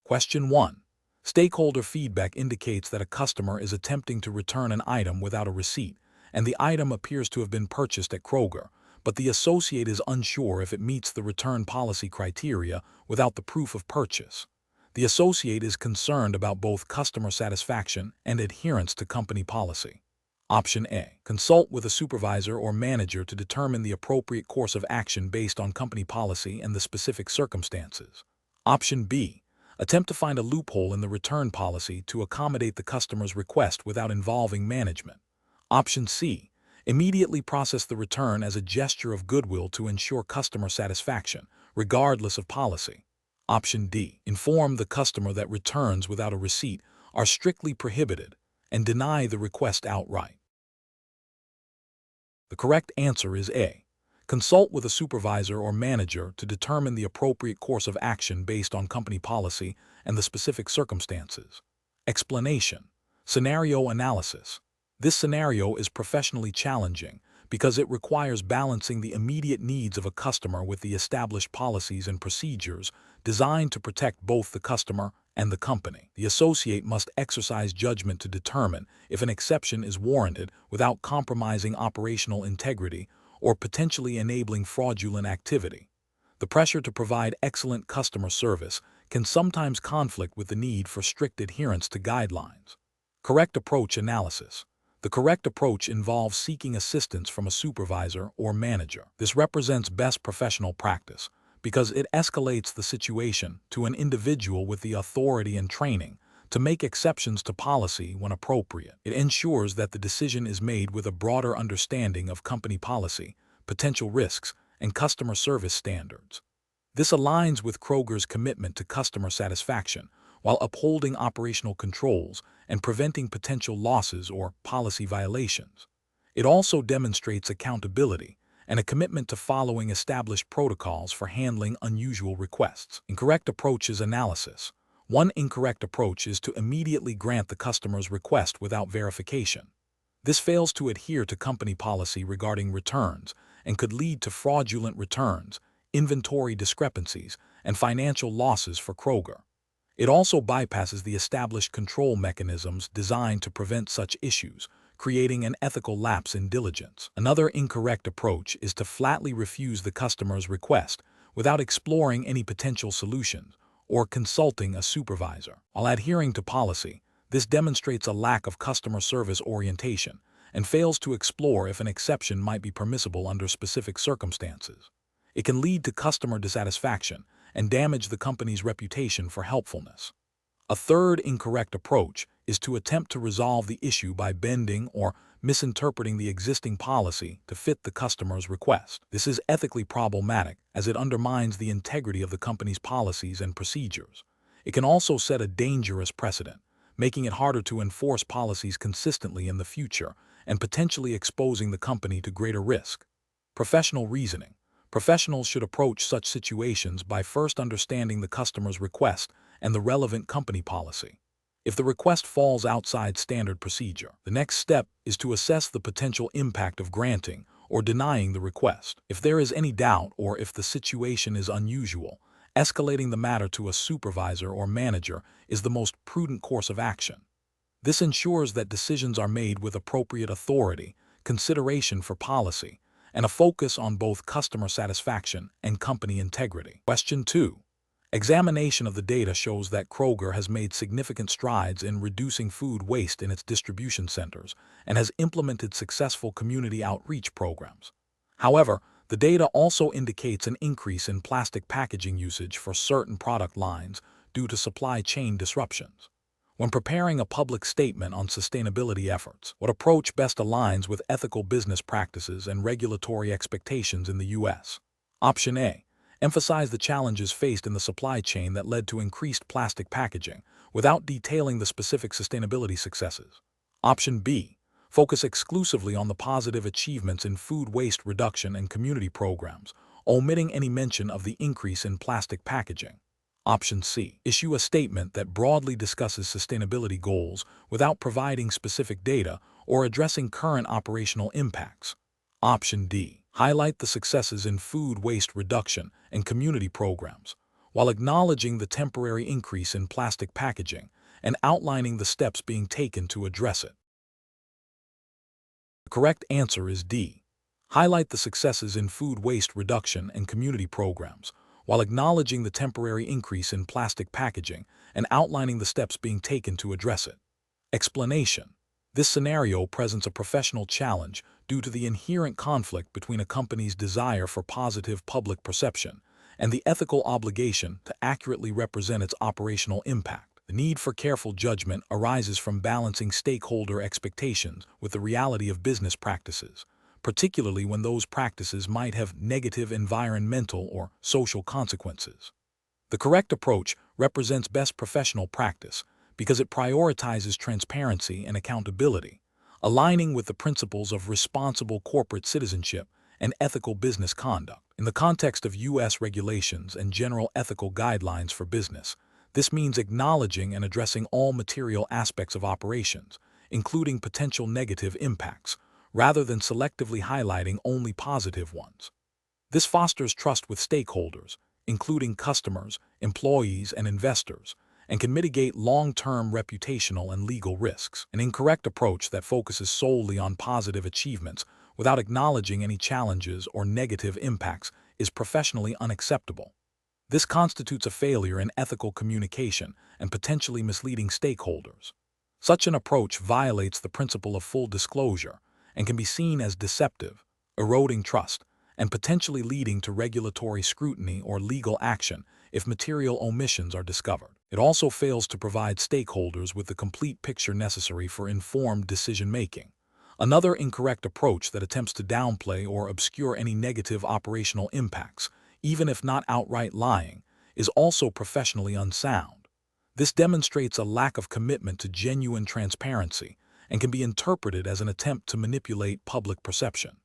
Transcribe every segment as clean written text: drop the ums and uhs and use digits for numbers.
Question 1. Stakeholder feedback indicates that a customer is attempting to return an item without a receipt, and the item appears to have been purchased at Kroger, but the associate is unsure if it meets the return policy criteria without the proof of purchase. The associate is concerned about both customer satisfaction and adherence to company policy. Option A. Consult with a supervisor or manager to determine the appropriate course of action based on company policy and the specific circumstances. Option B. Attempt to find a loophole in the return policy to accommodate the customer's request without involving management. Option C. Immediately process the return as a gesture of goodwill to ensure customer satisfaction, regardless of policy. Option D. Inform the customer that returns without a receipt are strictly prohibited and deny the request outright. The correct answer is A. Consult with a supervisor or manager to determine the appropriate course of action based on company policy and the specific circumstances. Explanation. Scenario analysis. This scenario is professionally challenging because it requires balancing the immediate needs of a customer with the established policies and procedures designed to protect both the customer and the company. The associate must exercise judgment to determine if an exception is warranted without compromising operational integrity or potentially enabling fraudulent activity. The pressure to provide excellent customer service can sometimes conflict with the need for strict adherence to guidelines. Correct approach analysis. The correct approach involves seeking assistance from a supervisor or manager. This represents best professional practice because it escalates the situation to an individual with the authority and training to make exceptions to policy when appropriate. It ensures that the decision is made with a broader understanding of company policy, potential risks, and customer service standards. This aligns with Kroger's commitment to customer satisfaction while upholding operational controls and preventing potential losses or policy violations. It also demonstrates accountability and a commitment to following established protocols for handling unusual requests. Incorrect approach is analysis. One incorrect approach is to immediately grant the customer's request without verification. This fails to adhere to company policy regarding returns and could lead to fraudulent returns, inventory discrepancies, and financial losses for Kroger. It also bypasses the established control mechanisms designed to prevent such issues, creating an ethical lapse in diligence. Another incorrect approach is to flatly refuse the customer's request without exploring any potential solutions or consulting a supervisor. While adhering to policy, this demonstrates a lack of customer service orientation and fails to explore if an exception might be permissible under specific circumstances. It can lead to customer dissatisfaction and damage the company's reputation for helpfulness. A third incorrect approach is to attempt to resolve the issue by bending or misinterpreting the existing policy to fit the customer's request. This is ethically problematic as it undermines the integrity of the company's policies and procedures. It can also set a dangerous precedent, making it harder to enforce policies consistently in the future and potentially exposing the company to greater risk. Professional reasoning. Professionals should approach such situations by first understanding the customer's request and the relevant company policy. If the request falls outside standard procedure, the next step is to assess the potential impact of granting or denying the request. If there is any doubt or if the situation is unusual, escalating the matter to a supervisor or manager is the most prudent course of action. This ensures that decisions are made with appropriate authority, consideration for policy, and a focus on both customer satisfaction and company integrity. Question 2. Examination of the data shows that Kroger has made significant strides in reducing food waste in its distribution centers and has implemented successful community outreach programs. However, the data also indicates an increase in plastic packaging usage for certain product lines due to supply chain disruptions. When preparing a public statement on sustainability efforts, what approach best aligns with ethical business practices and regulatory expectations in the U.S.? Option A. Emphasize the challenges faced in the supply chain that led to increased plastic packaging without detailing the specific sustainability successes. Option B. Focus exclusively on the positive achievements in food waste reduction and community programs, omitting any mention of the increase in plastic packaging. Option C. Issue a statement that broadly discusses sustainability goals without providing specific data or addressing current operational impacts. Option D. Highlight the successes in food waste reduction and community programs, while acknowledging the temporary increase in plastic packaging and outlining the steps being taken to address it. The correct answer is D. Highlight the successes in food waste reduction and community programs, while acknowledging the temporary increase in plastic packaging and outlining the steps being taken to address it. Explanation. This scenario presents a professional challenge due to the inherent conflict between a company's desire for positive public perception and the ethical obligation to accurately represent its operational impact. The need for careful judgment arises from balancing stakeholder expectations with the reality of business practices, particularly when those practices might have negative environmental or social consequences. The correct approach represents best professional practice because it prioritizes transparency and accountability, aligning with the principles of responsible corporate citizenship and ethical business conduct. In the context of U.S. regulations and general ethical guidelines for business, this means acknowledging and addressing all material aspects of operations, including potential negative impacts, rather than selectively highlighting only positive ones. This fosters trust with stakeholders, including customers, employees, and investors, and can mitigate long-term reputational and legal risks. An incorrect approach that focuses solely on positive achievements without acknowledging any challenges or negative impacts is professionally unacceptable. This constitutes a failure in ethical communication and potentially misleading stakeholders. Such an approach violates the principle of full disclosure and can be seen as deceptive, eroding trust, and potentially leading to regulatory scrutiny or legal action if material omissions are discovered. It also fails to provide stakeholders with the complete picture necessary for informed decision-making. Another incorrect approach that attempts to downplay or obscure any negative operational impacts, even if not outright lying, is also professionally unsound. This demonstrates a lack of commitment to genuine transparency and can be interpreted as an attempt to manipulate public perception.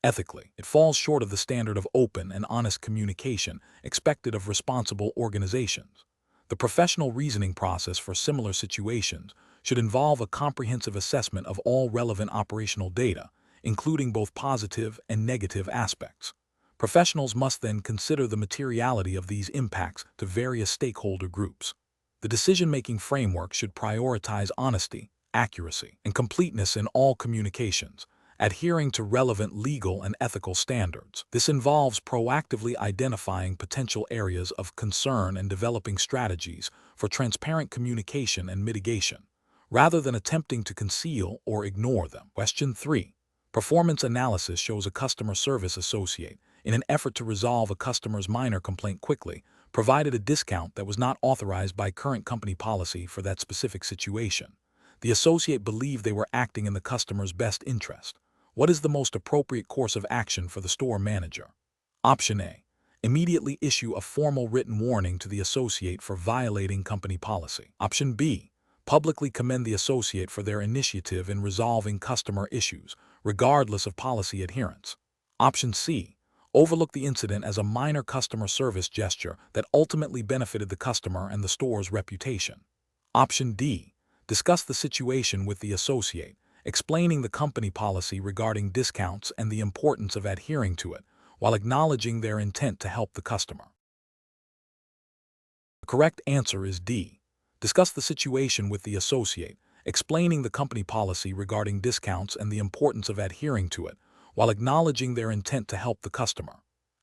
Ethically, it falls short of the standard of open and honest communication expected of responsible organizations. The professional reasoning process for similar situations should involve a comprehensive assessment of all relevant operational data, including both positive and negative aspects. Professionals must then consider the materiality of these impacts to various stakeholder groups. The decision-making framework should prioritize honesty, accuracy, and completeness in all communications, adhering to relevant legal and ethical standards. This involves proactively identifying potential areas of concern and developing strategies for transparent communication and mitigation, rather than attempting to conceal or ignore them. Question 3. Performance analysis shows a customer service associate, in an effort to resolve a customer's minor complaint quickly, provided a discount that was not authorized by current company policy for that specific situation. The associate believed they were acting in the customer's best interest. What is the most appropriate course of action for the store manager? Option A. Immediately issue a formal written warning to the associate for violating company policy. Option B. Publicly commend the associate for their initiative in resolving customer issues, regardless of policy adherence. Option C. Overlook the incident as a minor customer service gesture that ultimately benefited the customer and the store's reputation. Option D. Discuss the situation with the associate, explaining the company policy regarding discounts and the importance of adhering to it, while acknowledging their intent to help the customer. The correct answer is D. Discuss the situation with the associate, explaining the company policy regarding discounts and the importance of adhering to it, while acknowledging their intent to help the customer.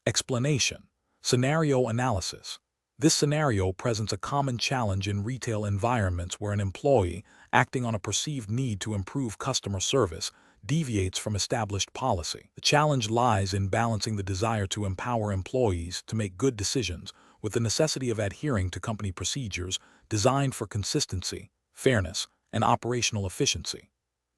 Explanation. Scenario analysis. This scenario presents a common challenge in retail environments where an employee, acting on a perceived need to improve customer service, deviates from established policy. The challenge lies in balancing the desire to empower employees to make good decisions with the necessity of adhering to company procedures designed for consistency, fairness, and operational efficiency.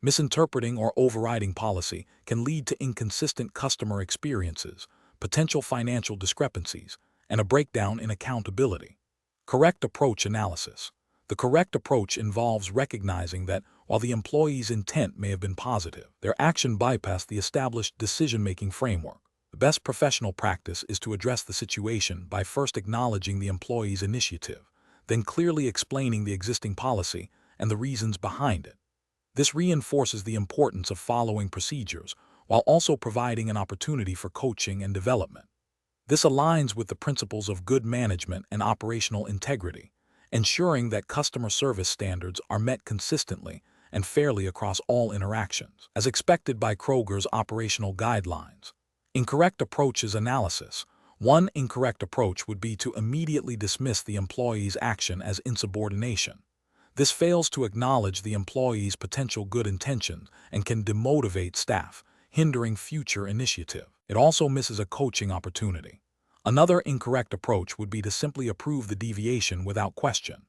Misinterpreting or overriding policy can lead to inconsistent customer experiences, potential financial discrepancies, and a breakdown in accountability. Correct approach analysis. The correct approach involves recognizing that while the employee's intent may have been positive, their action bypassed the established decision-making framework. The best professional practice is to address the situation by first acknowledging the employee's initiative, then clearly explaining the existing policy and the reasons behind it. This reinforces the importance of following procedures while also providing an opportunity for coaching and development. This aligns with the principles of good management and operational integrity, ensuring that customer service standards are met consistently and fairly across all interactions, as expected by Kroger's operational guidelines. Incorrect approaches analysis. One incorrect approach would be to immediately dismiss the employee's action as insubordination. This fails to acknowledge the employee's potential good intentions and can demotivate staff, hindering future initiative. It also misses a coaching opportunity. Another incorrect approach would be to simply approve the deviation without question.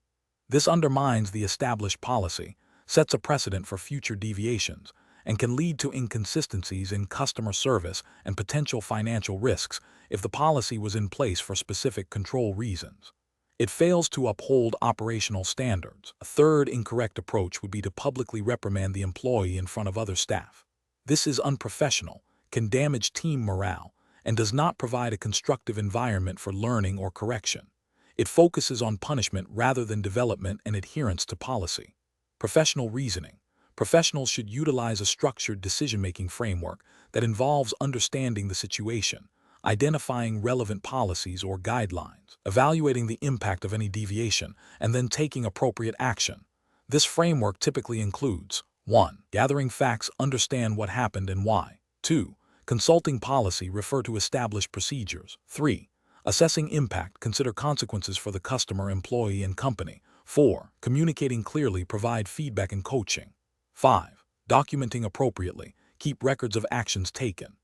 This undermines the established policy, sets a precedent for future deviations, and can lead to inconsistencies in customer service and potential financial risks if the policy was in place for specific control reasons. It fails to uphold operational standards. A third incorrect approach would be to publicly reprimand the employee in front of other staff. This is unprofessional, can damage team morale, and does not provide a constructive environment for learning or correction. It focuses on punishment rather than development and adherence to policy. Professional reasoning. Professionals should utilize a structured decision-making framework that involves understanding the situation, identifying relevant policies or guidelines, evaluating the impact of any deviation, and then taking appropriate action. This framework typically includes 1. Gathering facts, understand what happened and why. 2. Consulting policy, refer to established procedures. 3. Assessing impact, consider consequences for the customer, employee, and company. 4. Communicating clearly, provide feedback and coaching. 5. Documenting appropriately, keep records of actions taken.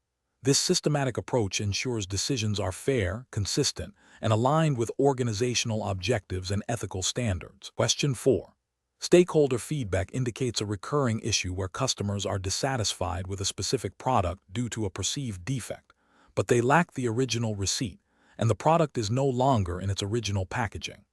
This systematic approach ensures decisions are fair, consistent, and aligned with organizational objectives and ethical standards. Question 4. Stakeholder feedback indicates a recurring issue where customers are dissatisfied with a specific product due to a perceived defect, but they lack the original receipt, and the product is no longer in its original packaging.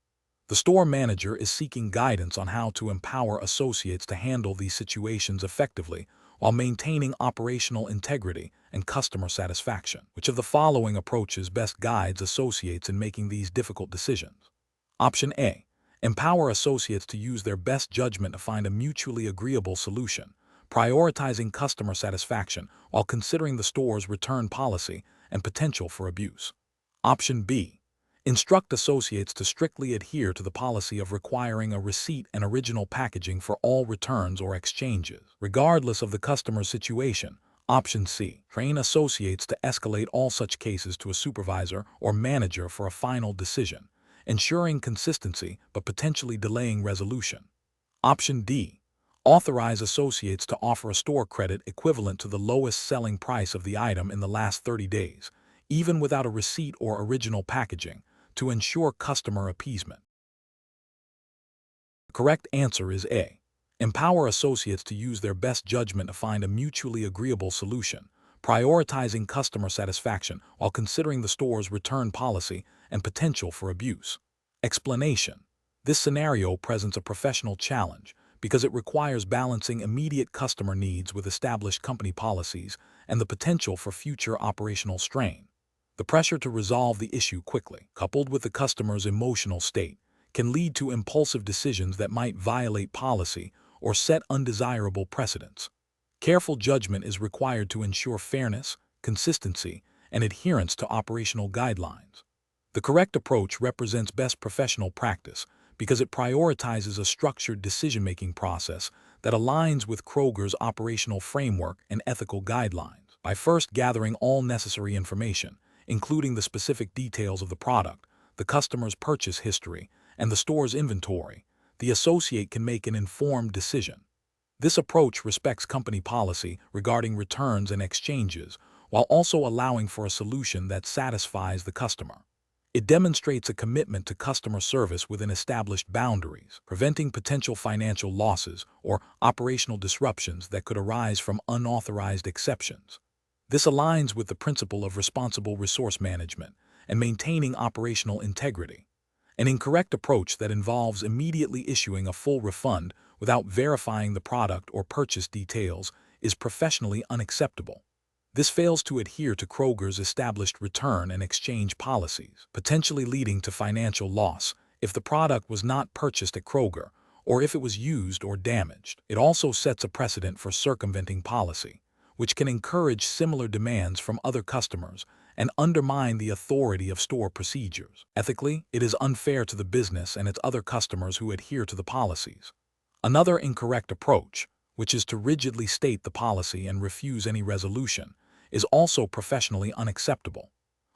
The store manager is seeking guidance on how to empower associates to handle these situations effectively while maintaining operational integrity and customer satisfaction. Which of the following approaches best guides associates in making these difficult decisions? Option A. Empower associates to use their best judgment to find a mutually agreeable solution, prioritizing customer satisfaction while considering the store's return policy and potential for abuse. Option B. Instruct associates to strictly adhere to the policy of requiring a receipt and original packaging for all returns or exchanges, regardless of the customer's situation. Option C. Train associates to escalate all such cases to a supervisor or manager for a final decision, ensuring consistency but potentially delaying resolution. Option D. Authorize associates to offer a store credit equivalent to the lowest selling price of the item in the last 30 days, even without a receipt or original packaging, to ensure customer appeasement. The correct answer is A. Empower associates to use their best judgment to find a mutually agreeable solution, prioritizing customer satisfaction while considering the store's return policy and potential for abuse. Explanation. This scenario presents a professional challenge because it requires balancing immediate customer needs with established company policies and the potential for future operational strain. The pressure to resolve the issue quickly, coupled with the customer's emotional state, can lead to impulsive decisions that might violate policy or set undesirable precedents. Careful judgment is required to ensure fairness, consistency, and adherence to operational guidelines. The correct approach represents best professional practice because it prioritizes a structured decision-making process that aligns with Kroger's operational framework and ethical guidelines. By first gathering all necessary information, including the specific details of the product, the customer's purchase history, and the store's inventory, the associate can make an informed decision. This approach respects company policy regarding returns and exchanges, while also allowing for a solution that satisfies the customer. It demonstrates a commitment to customer service within established boundaries, preventing potential financial losses or operational disruptions that could arise from unauthorized exceptions. This aligns with the principle of responsible resource management and maintaining operational integrity. An incorrect approach that involves immediately issuing a full refund without verifying the product or purchase details is professionally unacceptable. This fails to adhere to Kroger's established return and exchange policies, potentially leading to financial loss if the product was not purchased at Kroger or if it was used or damaged. It also sets a precedent for circumventing policy, which can encourage similar demands from other customers and undermine the authority of store procedures. Ethically, it is unfair to the business and its other customers who adhere to the policies. Another incorrect approach, which is to rigidly state the policy and refuse any resolution, is also professionally unacceptable.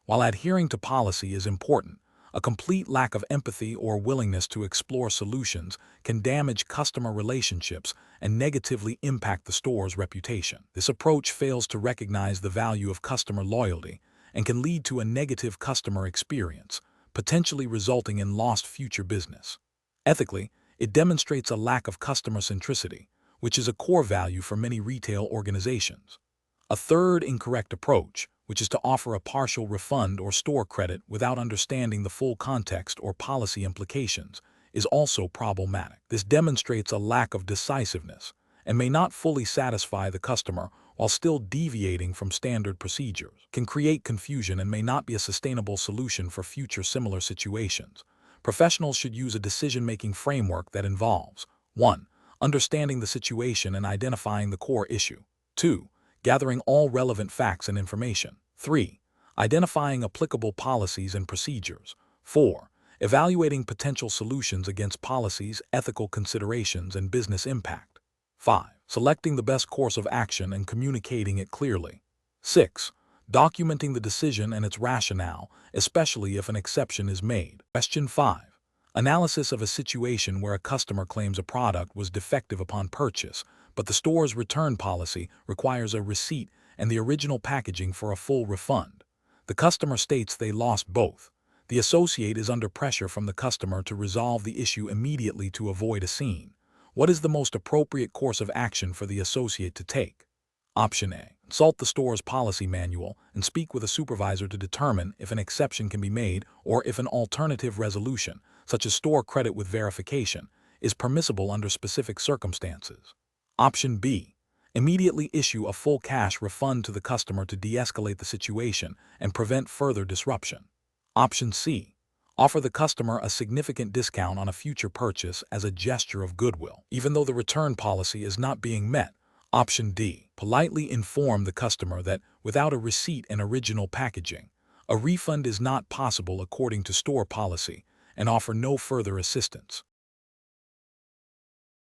While adhering to policy is important, a complete lack of empathy or willingness to explore solutions can damage customer relationships and negatively impact the store's reputation. This approach fails to recognize the value of customer loyalty and can lead to a negative customer experience, potentially resulting in lost future business. Ethically, it demonstrates a lack of customer centricity, which is a core value for many retail organizations. A third incorrect approach, which is to offer a partial refund or store credit without understanding the full context or policy implications, is also problematic. This demonstrates a lack of decisiveness and may not fully satisfy the customer while still deviating from standard procedures, can create confusion and may not be a sustainable solution for future similar situations. Professionals should use a decision-making framework that involves 1. Understanding the situation and identifying the core issue. 2. Gathering all relevant facts and information. 3. Identifying applicable policies and procedures. 4. Evaluating potential solutions against policies, ethical considerations, and business impact. 5. Selecting the best course of action and communicating it clearly. 6. Documenting the decision and its rationale, especially if an exception is made. Question 5. Analysis of a situation where a customer claims a product was defective upon purchase, but the store's return policy requires a receipt and the original packaging for a full refund. The customer states they lost both. The associate is under pressure from the customer to resolve the issue immediately to avoid a scene. What is the most appropriate course of action for the associate to take? Option A. Consult the store's policy manual and speak with a supervisor to determine if an exception can be made or if an alternative resolution, such as store credit with verification, is permissible under specific circumstances. Option B. Immediately issue a full cash refund to the customer to de-escalate the situation and prevent further disruption. Option C. Offer the customer a significant discount on a future purchase as a gesture of goodwill, even though the return policy is not being met. Option D. Politely inform the customer that, without a receipt and original packaging, a refund is not possible according to store policy, and offer no further assistance.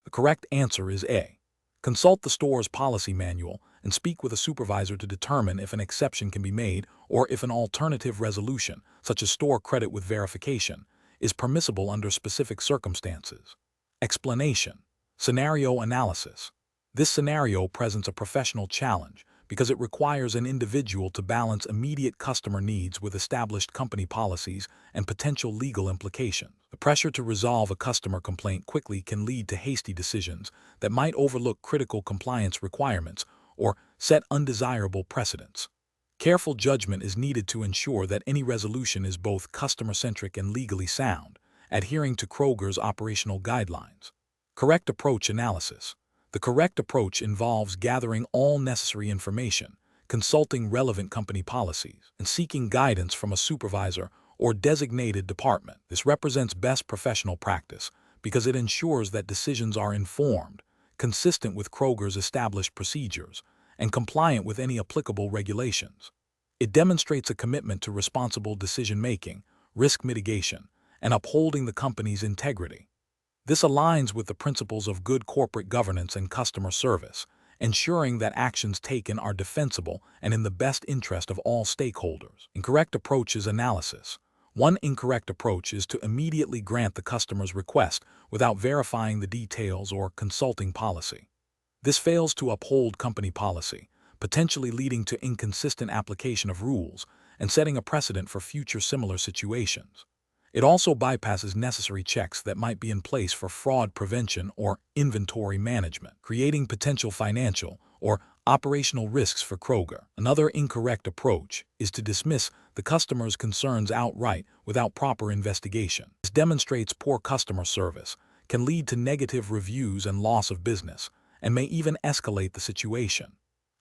The correct answer is A. Consult the store's policy manual and speak with a supervisor to determine if an exception can be made or if an alternative resolution, such as store credit with verification, is permissible under specific circumstances. Explanation. Scenario analysis. This scenario presents a professional challenge because it requires an individual to balance immediate customer needs with established company policies and potential legal implications. The pressure to resolve a customer complaint quickly can lead to hasty decisions that might overlook critical compliance requirements or set undesirable precedents. Careful judgment is needed to ensure that any resolution is both customer-centric and legally sound, adhering to Kroger's operational guidelines. Correct approach analysis. The correct approach involves gathering all necessary information, consulting relevant company policies, and seeking guidance from a supervisor or designated department. This represents best professional practice because it ensures that decisions are informed, consistent with Kroger's established procedures, and compliant with any applicable regulations. It demonstrates a commitment to responsible decision-making, risk mitigation, and upholding the company's integrity. This aligns with the principles of good corporate governance and customer service, ensuring that actions taken are defensible and in the best interest of all stakeholders. Incorrect approach is analysis. One incorrect approach is to immediately grant the customer's request without verifying the details or consulting policy. This fails to uphold company policy, potentially leading to inconsistent application of rules and setting a precedent for future similar situations. It also bypasses necessary checks that might be in place for fraud prevention or inventory management, creating potential financial or operational risks for Kroger. Another incorrect approach is to dismiss the customer's concerns outright without proper investigation. This demonstrates poor customer service, can lead to negative reviews and loss of business, and may even escalate the situation.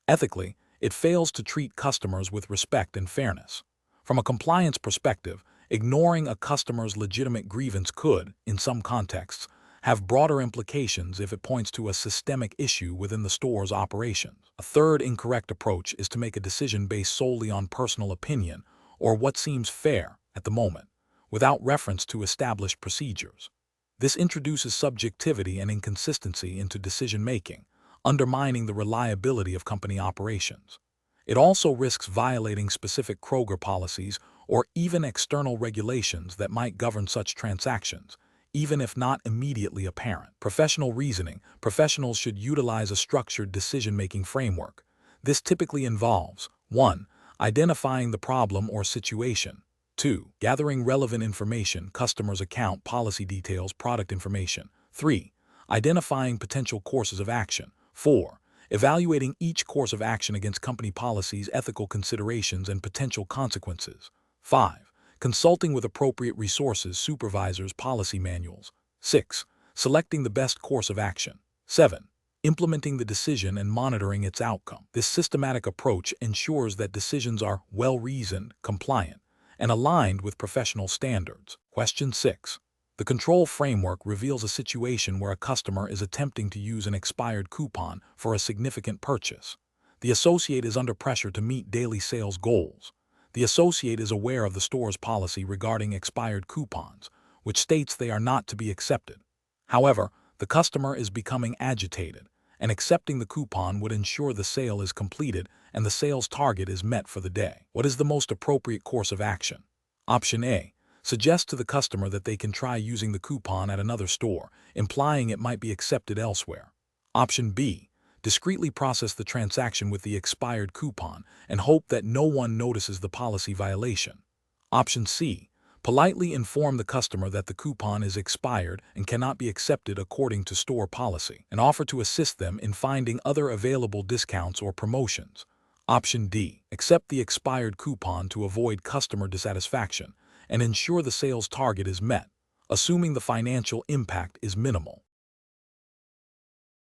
Ethically, it fails to treat customers with respect and fairness. From a compliance perspective, ignoring a customer's legitimate grievance could, in some contexts, have broader implications if it points to a systemic issue within the store's operations. A third incorrect approach is to make a decision based solely on personal opinion or what seems fair at the moment, without reference to established procedures. This introduces subjectivity and inconsistency into decision-making, undermining the reliability of company operations. It also risks violating specific Kroger policies or even external regulations that might govern such transactions, even if not immediately apparent. Professional reasoning. Professionals should utilize a structured decision-making framework. This typically involves 1. Identifying the problem or situation. 2. Gathering relevant information, customers' account, policy details, product information. 3. Identifying potential courses of action. 4. Evaluating each course of action against company policies, ethical considerations, and potential consequences. 5. Consulting with appropriate resources, supervisors, policy manuals. 6. Selecting the best course of action. 7. Implementing the decision and monitoring its outcome. This systematic approach ensures that decisions are well-reasoned, compliant, and aligned with professional standards. Question 6. The control framework reveals a situation where a customer is attempting to use an expired coupon for a significant purchase. The associate is under pressure to meet daily sales goals. The associate is aware of the store's policy regarding expired coupons, which states they are not to be accepted. However, the customer is becoming agitated, and accepting the coupon would ensure the sale is completed and the sales target is met for the day. What is the most appropriate course of action? Option A. Suggest to the customer that they can try using the coupon at another store, implying it might be accepted elsewhere. Option B. Discreetly process the transaction with the expired coupon and hope that no one notices the policy violation. Option C. Politely inform the customer that the coupon is expired and cannot be accepted according to store policy, and offer to assist them in finding other available discounts or promotions. Option D. Accept the expired coupon to avoid customer dissatisfaction and ensure the sales target is met, assuming the financial impact is minimal.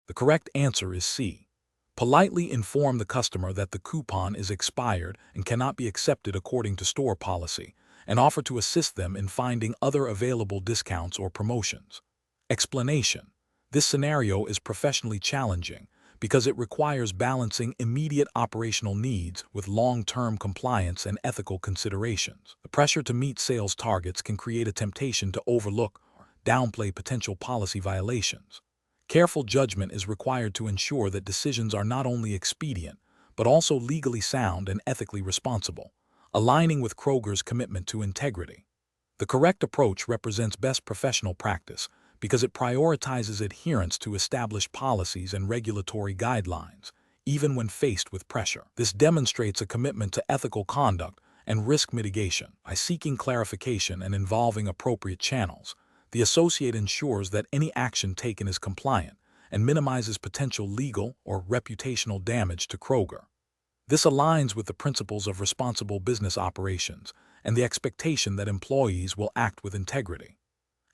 The correct answer is C. Politely inform the customer that the coupon is expired and cannot be accepted according to store policy, and offer to assist them in finding other available discounts or promotions. Explanation. This scenario is professionally challenging because it requires balancing immediate operational needs with long-term compliance and ethical considerations. The pressure to meet sales targets can create a temptation to overlook or downplay potential policy violations. Careful judgment is required to ensure that decisions are not only expedient, but also legally sound and ethically responsible, aligning with Kroger's commitment to integrity. The correct approach represents best professional practice because it prioritizes adherence to established policies and regulatory guidelines, even when faced with pressure. This demonstrates a commitment to ethical conduct and risk mitigation. By seeking clarification and involving appropriate channels, the associate ensures that any action taken is compliant and minimizes potential legal or reputational damage to Kroger. This aligns with the principles of responsible business operations and the expectation that employees will act with integrity.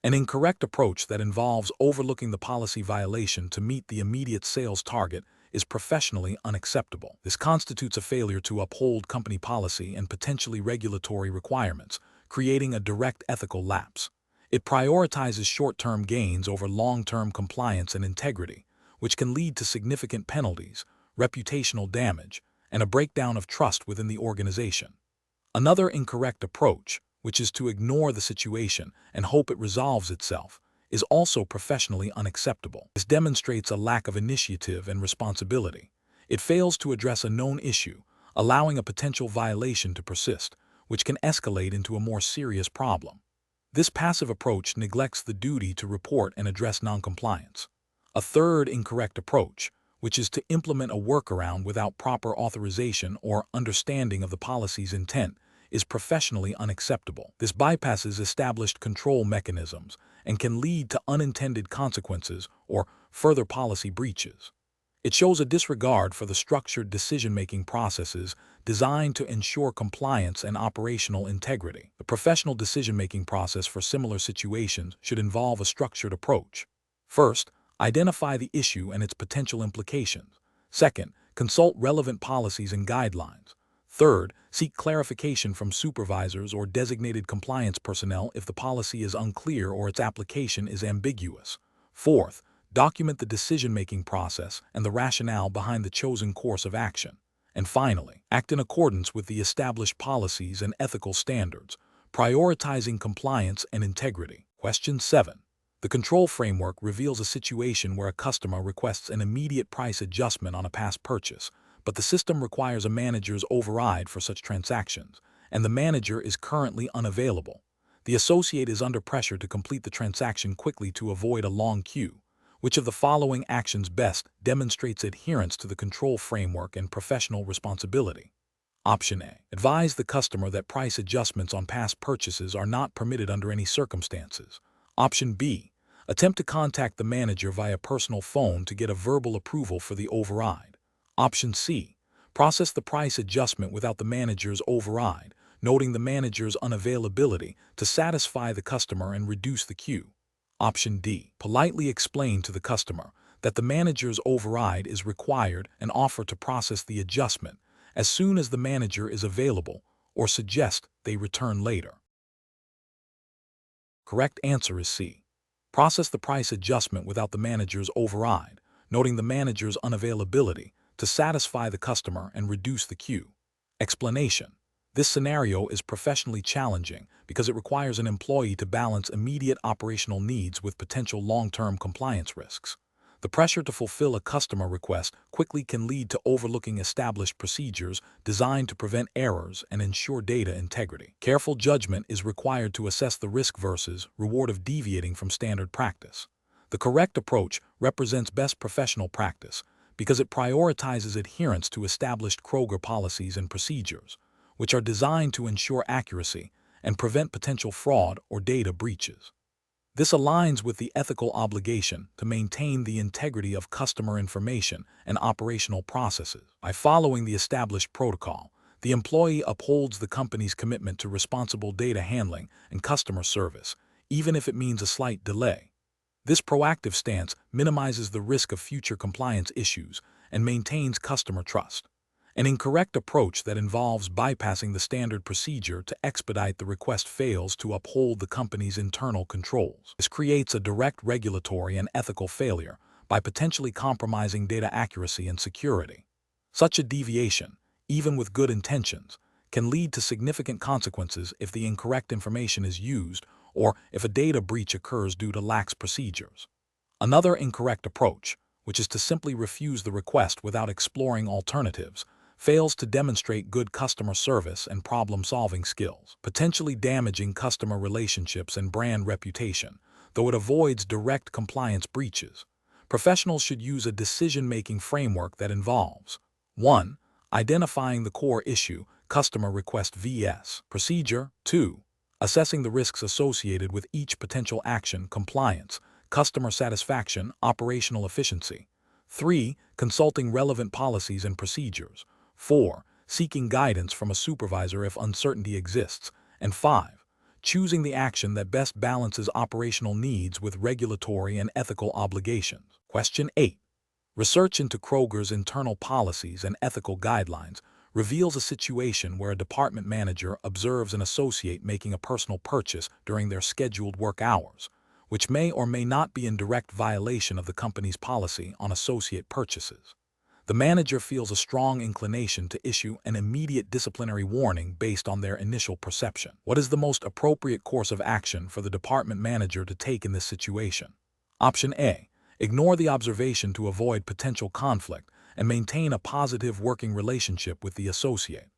An incorrect approach that involves overlooking the policy violation to meet the immediate sales target is professionally unacceptable. This constitutes a failure to uphold company policy and potentially regulatory requirements, creating a direct ethical lapse. It prioritizes short-term gains over long-term compliance and integrity, which can lead to significant penalties, reputational damage, and a breakdown of trust within the organization. Another incorrect approach, which is to ignore the situation and hope it resolves itself, is also professionally unacceptable. This demonstrates a lack of initiative and responsibility. It fails to address a known issue, allowing a potential violation to persist, which can escalate into a more serious problem. This passive approach neglects the duty to report and address noncompliance. A third incorrect approach, which is to implement a workaround without proper authorization or understanding of the policy's intent, is professionally unacceptable. This bypasses established control mechanisms and can lead to unintended consequences or further policy breaches. It shows a disregard for the structured decision-making processes designed to ensure compliance and operational integrity. The professional decision-making process for similar situations should involve a structured approach. First, identify the issue and its potential implications. Second, consult relevant policies and guidelines. Third, seek clarification from supervisors or designated compliance personnel if the policy is unclear or its application is ambiguous. Fourth, document the decision-making process and the rationale behind the chosen course of action. And finally, act in accordance with the established policies and ethical standards, prioritizing compliance and integrity. Question 7. The control framework reveals a situation where a customer requests an immediate price adjustment on a past purchase, but the system requires a manager's override for such transactions, and the manager is currently unavailable. The associate is under pressure to complete the transaction quickly to avoid a long queue. Which of the following actions best demonstrates adherence to the control framework and professional responsibility? Option A. Advise the customer that price adjustments on past purchases are not permitted under any circumstances. Option B. Attempt to contact the manager via personal phone to get a verbal approval for the override. Option C. Process the price adjustment without the manager's override, noting the manager's unavailability to satisfy the customer and reduce the queue. Option D. Politely explain to the customer that the manager's override is required and offer to process the adjustment as soon as the manager is available, or suggest they return later. Correct answer is C. Process the price adjustment without the manager's override, noting the manager's unavailability to satisfy the customer and reduce the queue. Explanation. This scenario is professionally challenging because it requires an employee to balance immediate operational needs with potential long-term compliance risks. The pressure to fulfill a customer request quickly can lead to overlooking established procedures designed to prevent errors and ensure data integrity. Careful judgment is required to assess the risk versus reward of deviating from standard practice. The correct approach represents best professional practice because it prioritizes adherence to established Kroger policies and procedures, which are designed to ensure accuracy and prevent potential fraud or data breaches. This aligns with the ethical obligation to maintain the integrity of customer information and operational processes. By following the established protocol, the employee upholds the company's commitment to responsible data handling and customer service, even if it means a slight delay. This proactive stance minimizes the risk of future compliance issues and maintains customer trust. An incorrect approach that involves bypassing the standard procedure to expedite the request fails to uphold the company's internal controls. This creates a direct regulatory and ethical failure by potentially compromising data accuracy and security. Such a deviation, even with good intentions, can lead to significant consequences if the incorrect information is used or if a data breach occurs due to lax procedures. Another incorrect approach, which is to simply refuse the request without exploring alternatives, fails to demonstrate good customer service and problem-solving skills, potentially damaging customer relationships and brand reputation, though it avoids direct compliance breaches. Professionals should use a decision-making framework that involves 1. Identifying the core issue, customer request vs. procedure. 2. Assessing the risks associated with each potential action, compliance, customer satisfaction, operational efficiency. 3. Consulting relevant policies and procedures. 4. Seeking guidance from a supervisor if uncertainty exists. And 5. Choosing the action that best balances operational needs with regulatory and ethical obligations. Question 8. Research into Kroger's internal policies and ethical guidelines reveals a situation where a department manager observes an associate making a personal purchase during their scheduled work hours, which may or may not be in direct violation of the company's policy on associate purchases. The manager feels a strong inclination to issue an immediate disciplinary warning based on their initial perception. What is the most appropriate course of action for the department manager to take in this situation? Option A. Ignore the observation to avoid potential conflict and maintain a positive working relationship with the associate.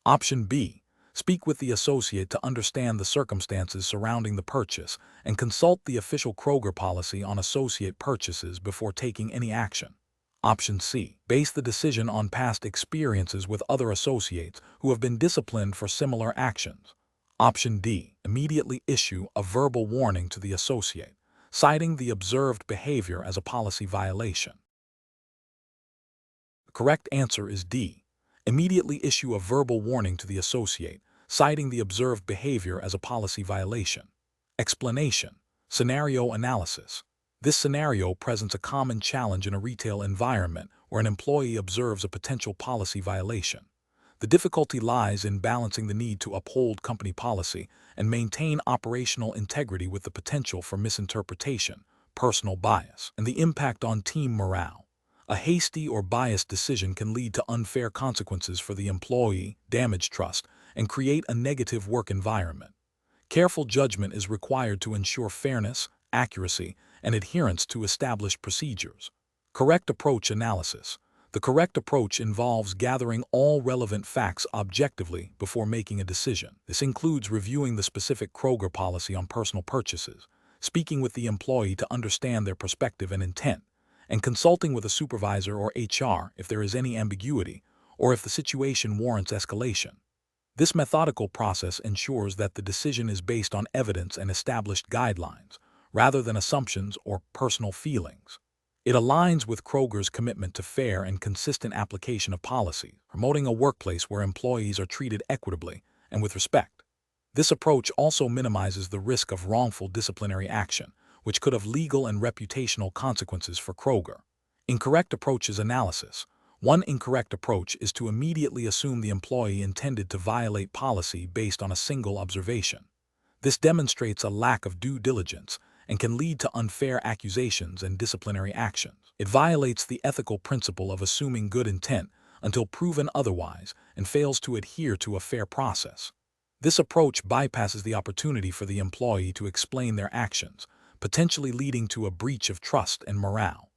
Option B. Speak with the associate to understand the circumstances surrounding the purchase and consult the official Kroger policy on associate purchases before taking any action. Option C. Base the decision on past experiences with other associates who have been disciplined for similar actions. Option D. Immediately issue a verbal warning to the associate, citing the observed behavior as a policy violation. The correct answer is D. Immediately issue a verbal warning to the associate, citing the observed behavior as a policy violation. Explanation. Scenario analysis. This scenario presents a common challenge in a retail environment where an employee observes a potential policy violation. The difficulty lies in balancing the need to uphold company policy and maintain operational integrity with the potential for misinterpretation, personal bias, and the impact on team morale. A hasty or biased decision can lead to unfair consequences for the employee, damage trust, and create a negative work environment. Careful judgment is required to ensure fairness, accuracy, and adherence to established procedures. Correct approach analysis. The correct approach involves gathering all relevant facts objectively before making a decision. This includes reviewing the specific Kroger policy on personal purchases, speaking with the employee to understand their perspective and intent, and consulting with a supervisor or HR if there is any ambiguity or if the situation warrants escalation. This methodical process ensures that the decision is based on evidence and established guidelines, rather than assumptions or personal feelings. It aligns with Kroger's commitment to fair and consistent application of policy, promoting a workplace where employees are treated equitably and with respect. This approach also minimizes the risk of wrongful disciplinary action, which could have legal and reputational consequences for Kroger. Incorrect approaches analysis. One incorrect approach is to immediately assume the employee intended to violate policy based on a single observation. This demonstrates a lack of due diligence and can lead to unfair accusations and disciplinary actions. It violates the ethical principle of assuming good intent until proven otherwise and fails to adhere to a fair process. This approach bypasses the opportunity for the employee to explain their actions, potentially leading to a breach of trust and morale.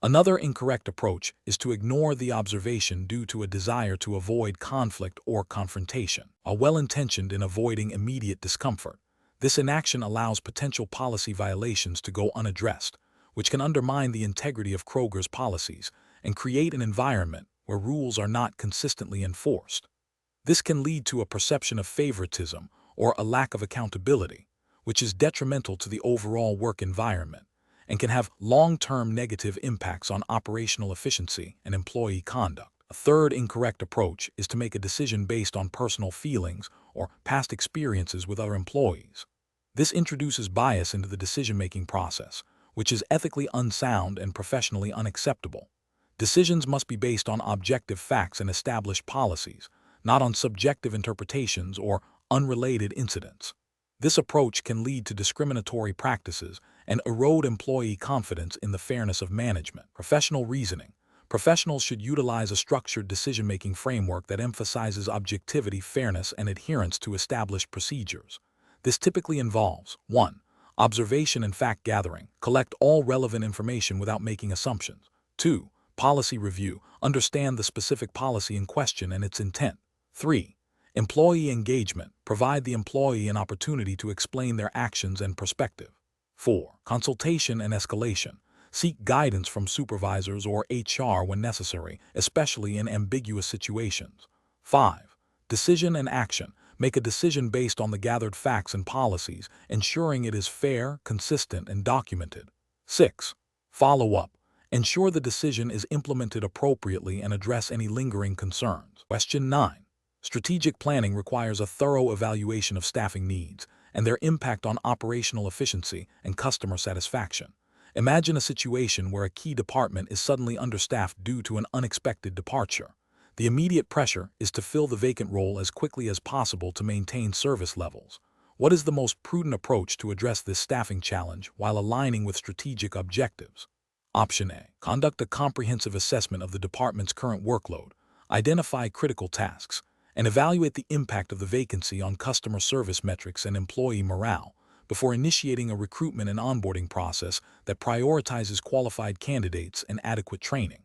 Another incorrect approach is to ignore the observation due to a desire to avoid conflict or confrontation. While well-intentioned in avoiding immediate discomfort, this inaction allows potential policy violations to go unaddressed, which can undermine the integrity of Kroger's policies and create an environment where rules are not consistently enforced. This can lead to a perception of favoritism or a lack of accountability, which is detrimental to the overall work environment and can have long-term negative impacts on operational efficiency and employee conduct. A third incorrect approach is to make a decision based on personal feelings or past experiences with other employees. This introduces bias into the decision-making process, which is ethically unsound and professionally unacceptable. Decisions must be based on objective facts and established policies, not on subjective interpretations or unrelated incidents. This approach can lead to discriminatory practices and erode employee confidence in the fairness of management. Professional reasoning. Professionals should utilize a structured decision-making framework that emphasizes objectivity, fairness, and adherence to established procedures. This typically involves 1. Observation and fact-gathering. Collect all relevant information without making assumptions. 2. Policy review. Understand the specific policy in question and its intent. 3. Employee engagement. Provide the employee an opportunity to explain their actions and perspective. 4. Consultation and escalation. Seek guidance from supervisors or HR when necessary, especially in ambiguous situations. 5. Decision and action. Make a decision based on the gathered facts and policies, ensuring it is fair, consistent, and documented. 6. Follow-up. Ensure the decision is implemented appropriately and address any lingering concerns. Question 9. Strategic planning requires a thorough evaluation of staffing needs and their impact on operational efficiency and customer satisfaction. Imagine a situation where a key department is suddenly understaffed due to an unexpected departure. The immediate pressure is to fill the vacant role as quickly as possible to maintain service levels. What is the most prudent approach to address this staffing challenge while aligning with strategic objectives? Option A. Conduct a comprehensive assessment of the department's current workload, identify critical tasks, and evaluate the impact of the vacancy on customer service metrics and employee morale before initiating a recruitment and onboarding process that prioritizes qualified candidates and adequate training.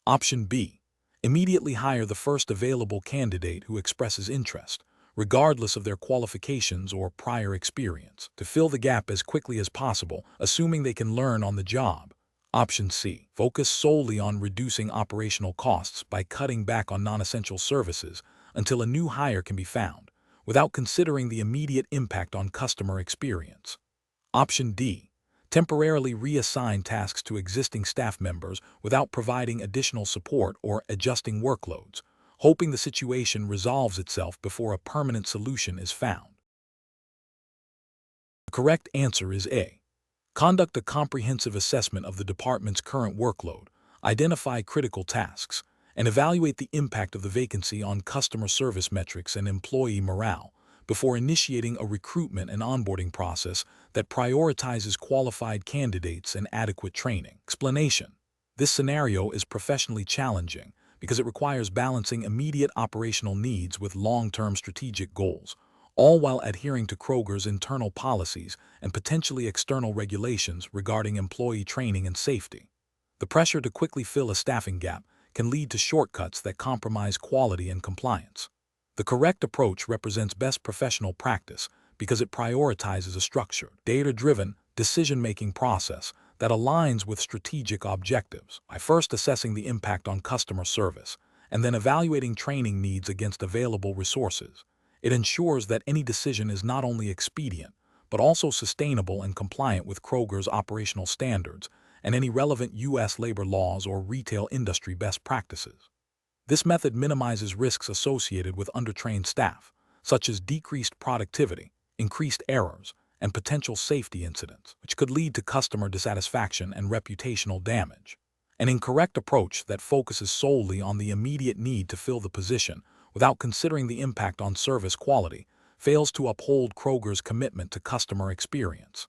Option B. Immediately hire the first available candidate who expresses interest, regardless of their qualifications or prior experience, to fill the gap as quickly as possible, assuming they can learn on the job. Option C. Focus solely on reducing operational costs by cutting back on non-essential services until a new hire can be found, without considering the immediate impact on customer experience. Option D. Temporarily reassign tasks to existing staff members without providing additional support or adjusting workloads, hoping the situation resolves itself before a permanent solution is found. The correct answer is A. Conduct a comprehensive assessment of the department's current workload, identify critical tasks, and evaluate the impact of the vacancy on customer service metrics and employee morale before initiating a recruitment and onboarding process that prioritizes qualified candidates and adequate training. Explanation: this scenario is professionally challenging because it requires balancing immediate operational needs with long-term strategic goals, all while adhering to Kroger's internal policies and potentially external regulations regarding employee training and safety. The pressure to quickly fill a staffing gap can lead to shortcuts that compromise quality and compliance. The correct approach represents best professional practice because it prioritizes a structured, data-driven decision-making process that aligns with strategic objectives by first assessing the impact on customer service and then evaluating training needs against available resources. It ensures that any decision is not only expedient, but also sustainable and compliant with Kroger's operational standards and any relevant U.S. labor laws or retail industry best practices. This method minimizes risks associated with undertrained staff, such as decreased productivity, increased errors, and potential safety incidents, which could lead to customer dissatisfaction and reputational damage. An incorrect approach that focuses solely on the immediate need to fill the position without considering the impact on service quality fails to uphold Kroger's commitment to customer experience.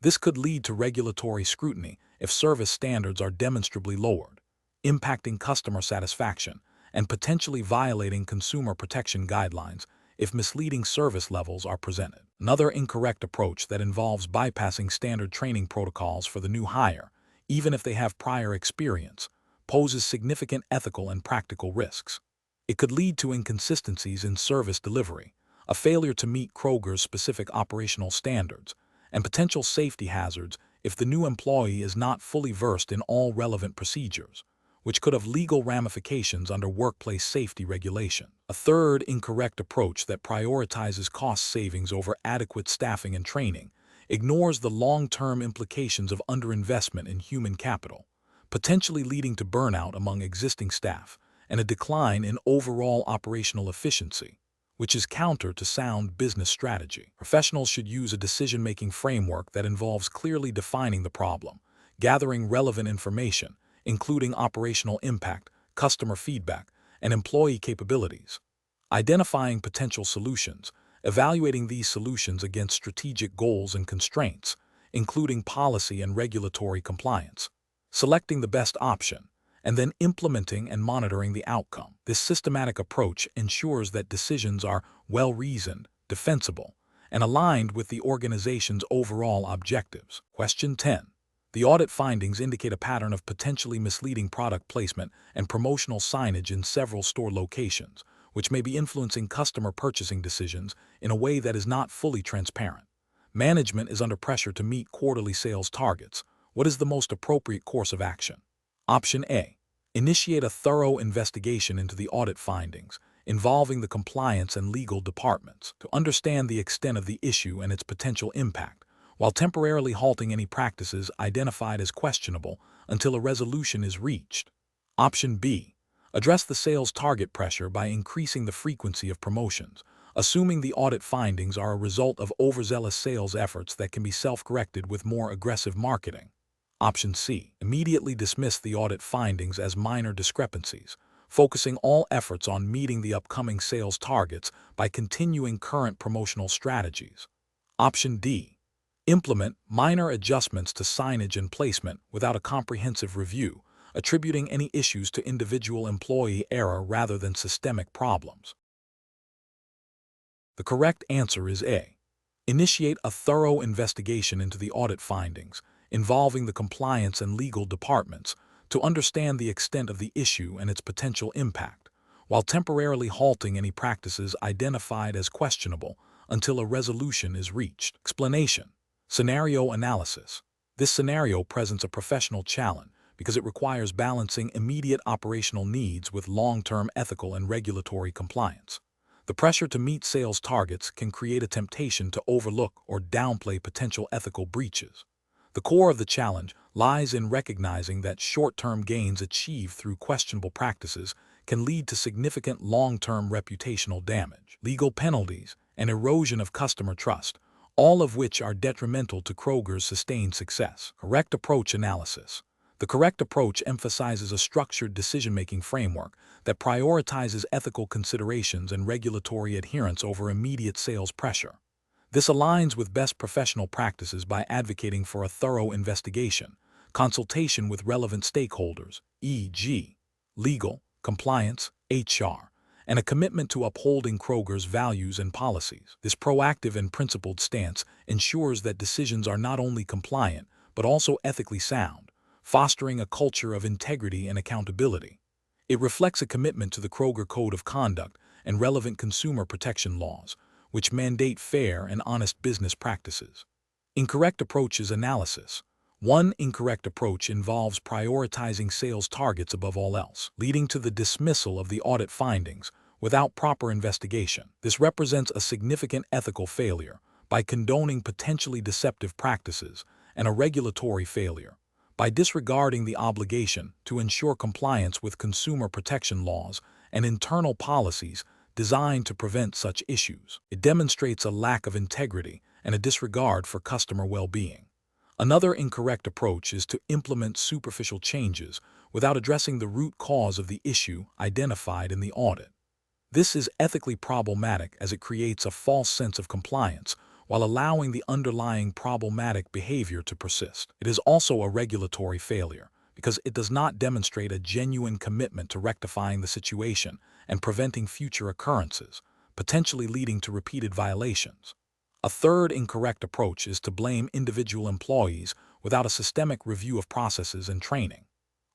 This could lead to regulatory scrutiny if service standards are demonstrably lowered, impacting customer satisfaction and potentially violating consumer protection guidelines if misleading service levels are presented. Another incorrect approach that involves bypassing standard training protocols for the new hire, even if they have prior experience, poses significant ethical and practical risks. It could lead to inconsistencies in service delivery, a failure to meet Kroger's specific operational standards, and potential safety hazards if the new employee is not fully versed in all relevant procedures, which could have legal ramifications under workplace safety regulation. A third incorrect approach that prioritizes cost savings over adequate staffing and training ignores the long-term implications of underinvestment in human capital, potentially leading to burnout among existing staff and a decline in overall operational efficiency, which is counter to sound business strategy. Professionals should use a decision-making framework that involves clearly defining the problem, gathering relevant information, including operational impact, customer feedback, and employee capabilities, identifying potential solutions, evaluating these solutions against strategic goals and constraints, including policy and regulatory compliance, selecting the best option, and then implementing and monitoring the outcome. This systematic approach ensures that decisions are well-reasoned, defensible, and aligned with the organization's overall objectives. Question 10. The audit findings indicate a pattern of potentially misleading product placement and promotional signage in several store locations, which may be influencing customer purchasing decisions in a way that is not fully transparent. Management is under pressure to meet quarterly sales targets. What is the most appropriate course of action? Option A. Initiate a thorough investigation into the audit findings, involving the compliance and legal departments, to understand the extent of the issue and its potential impact, while temporarily halting any practices identified as questionable until a resolution is reached. Option B. Address the sales target pressure by increasing the frequency of promotions, assuming the audit findings are a result of overzealous sales efforts that can be self-corrected with more aggressive marketing. Option C. Immediately dismiss the audit findings as minor discrepancies, focusing all efforts on meeting the upcoming sales targets by continuing current promotional strategies. Option D. Implement minor adjustments to signage and placement without a comprehensive review, attributing any issues to individual employee error rather than systemic problems. The correct answer is A. Initiate a thorough investigation into the audit findings, involving the compliance and legal departments, to understand the extent of the issue and its potential impact, while temporarily halting any practices identified as questionable until a resolution is reached. Explanation. Scenario analysis. This scenario presents a professional challenge because it requires balancing immediate operational needs with long-term ethical and regulatory compliance. The pressure to meet sales targets can create a temptation to overlook or downplay potential ethical breaches. The core of the challenge lies in recognizing that short-term gains achieved through questionable practices can lead to significant long-term reputational damage, legal penalties, and erosion of customer trust, all of which are detrimental to Kroger's sustained success. Correct approach analysis. The correct approach emphasizes a structured decision-making framework that prioritizes ethical considerations and regulatory adherence over immediate sales pressure. This aligns with best professional practices by advocating for a thorough investigation, consultation with relevant stakeholders, e.g., legal, compliance, HR, and a commitment to upholding Kroger's values and policies. This proactive and principled stance ensures that decisions are not only compliant, but also ethically sound, fostering a culture of integrity and accountability. It reflects a commitment to the Kroger Code of Conduct and relevant consumer protection laws, which mandate fair and honest business practices. Incorrect approaches analysis. One incorrect approach involves prioritizing sales targets above all else, leading to the dismissal of the audit findings without proper investigation. This represents a significant ethical failure by condoning potentially deceptive practices and a regulatory failure by disregarding the obligation to ensure compliance with consumer protection laws and internal policies designed to prevent such issues. It demonstrates a lack of integrity and a disregard for customer well-being. Another incorrect approach is to implement superficial changes without addressing the root cause of the issue identified in the audit. This is ethically problematic as it creates a false sense of compliance while allowing the underlying problematic behavior to persist. It is also a regulatory failure because it does not demonstrate a genuine commitment to rectifying the situation and preventing future occurrences, potentially leading to repeated violations. A third incorrect approach is to blame individual employees without a systemic review of processes and training.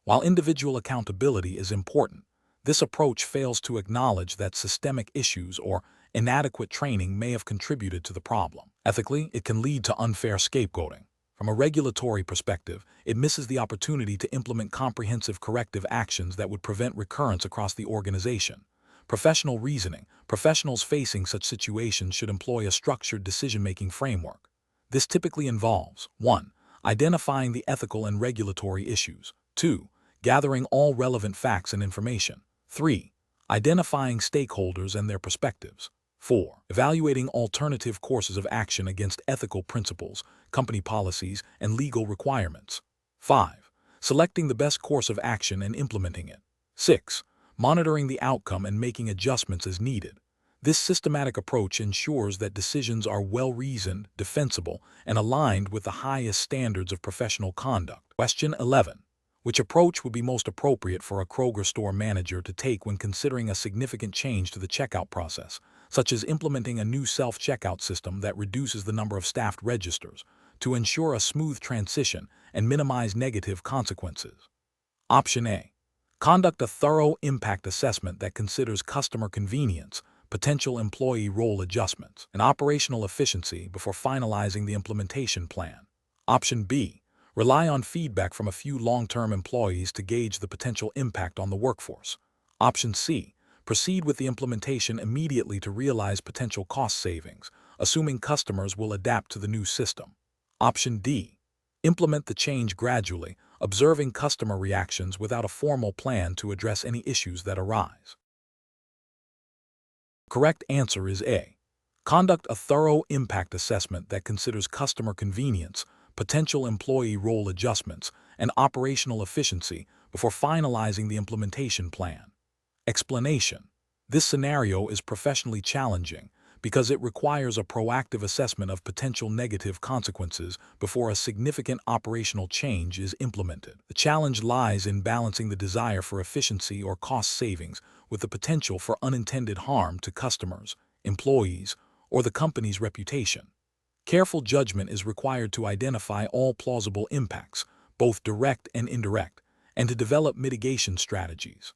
While individual accountability is important, this approach fails to acknowledge that systemic issues or inadequate training may have contributed to the problem. Ethically, it can lead to unfair scapegoating. From a regulatory perspective, it misses the opportunity to implement comprehensive corrective actions that would prevent recurrence across the organization. Professional reasoning. Professionals facing such situations should employ a structured decision-making framework. This typically involves 1. Identifying the ethical and regulatory issues. 2. Gathering all relevant facts and information. 3. Identifying stakeholders and their perspectives. 4. Evaluating alternative courses of action against ethical principles, company policies, and legal requirements. 5. Selecting the best course of action and implementing it. 6. Monitoring the outcome and making adjustments as needed. This systematic approach ensures that decisions are well-reasoned, defensible, and aligned with the highest standards of professional conduct. Question 11. Which approach would be most appropriate for a Kroger store manager to take when considering a significant change to the checkout process, such as implementing a new self-checkout system that reduces the number of staffed registers, to ensure a smooth transition and minimize negative consequences? Option A. Conduct a thorough impact assessment that considers customer convenience, potential employee role adjustments, and operational efficiency before finalizing the implementation plan. Option B. Rely on feedback from a few long-term employees to gauge the potential impact on the workforce. Option C. Proceed with the implementation immediately to realize potential cost savings, assuming customers will adapt to the new system. Option D. Implement the change gradually, observing customer reactions without a formal plan to address any issues that arise. Correct answer is A. Conduct a thorough impact assessment that considers customer convenience, potential employee role adjustments, and operational efficiency before finalizing the implementation plan. Explanation. This scenario is professionally challenging because it requires a proactive assessment of potential negative consequences before a significant operational change is implemented. The challenge lies in balancing the desire for efficiency or cost savings with the potential for unintended harm to customers, employees, or the company's reputation. Careful judgment is required to identify all plausible impacts, both direct and indirect, and to develop mitigation strategies.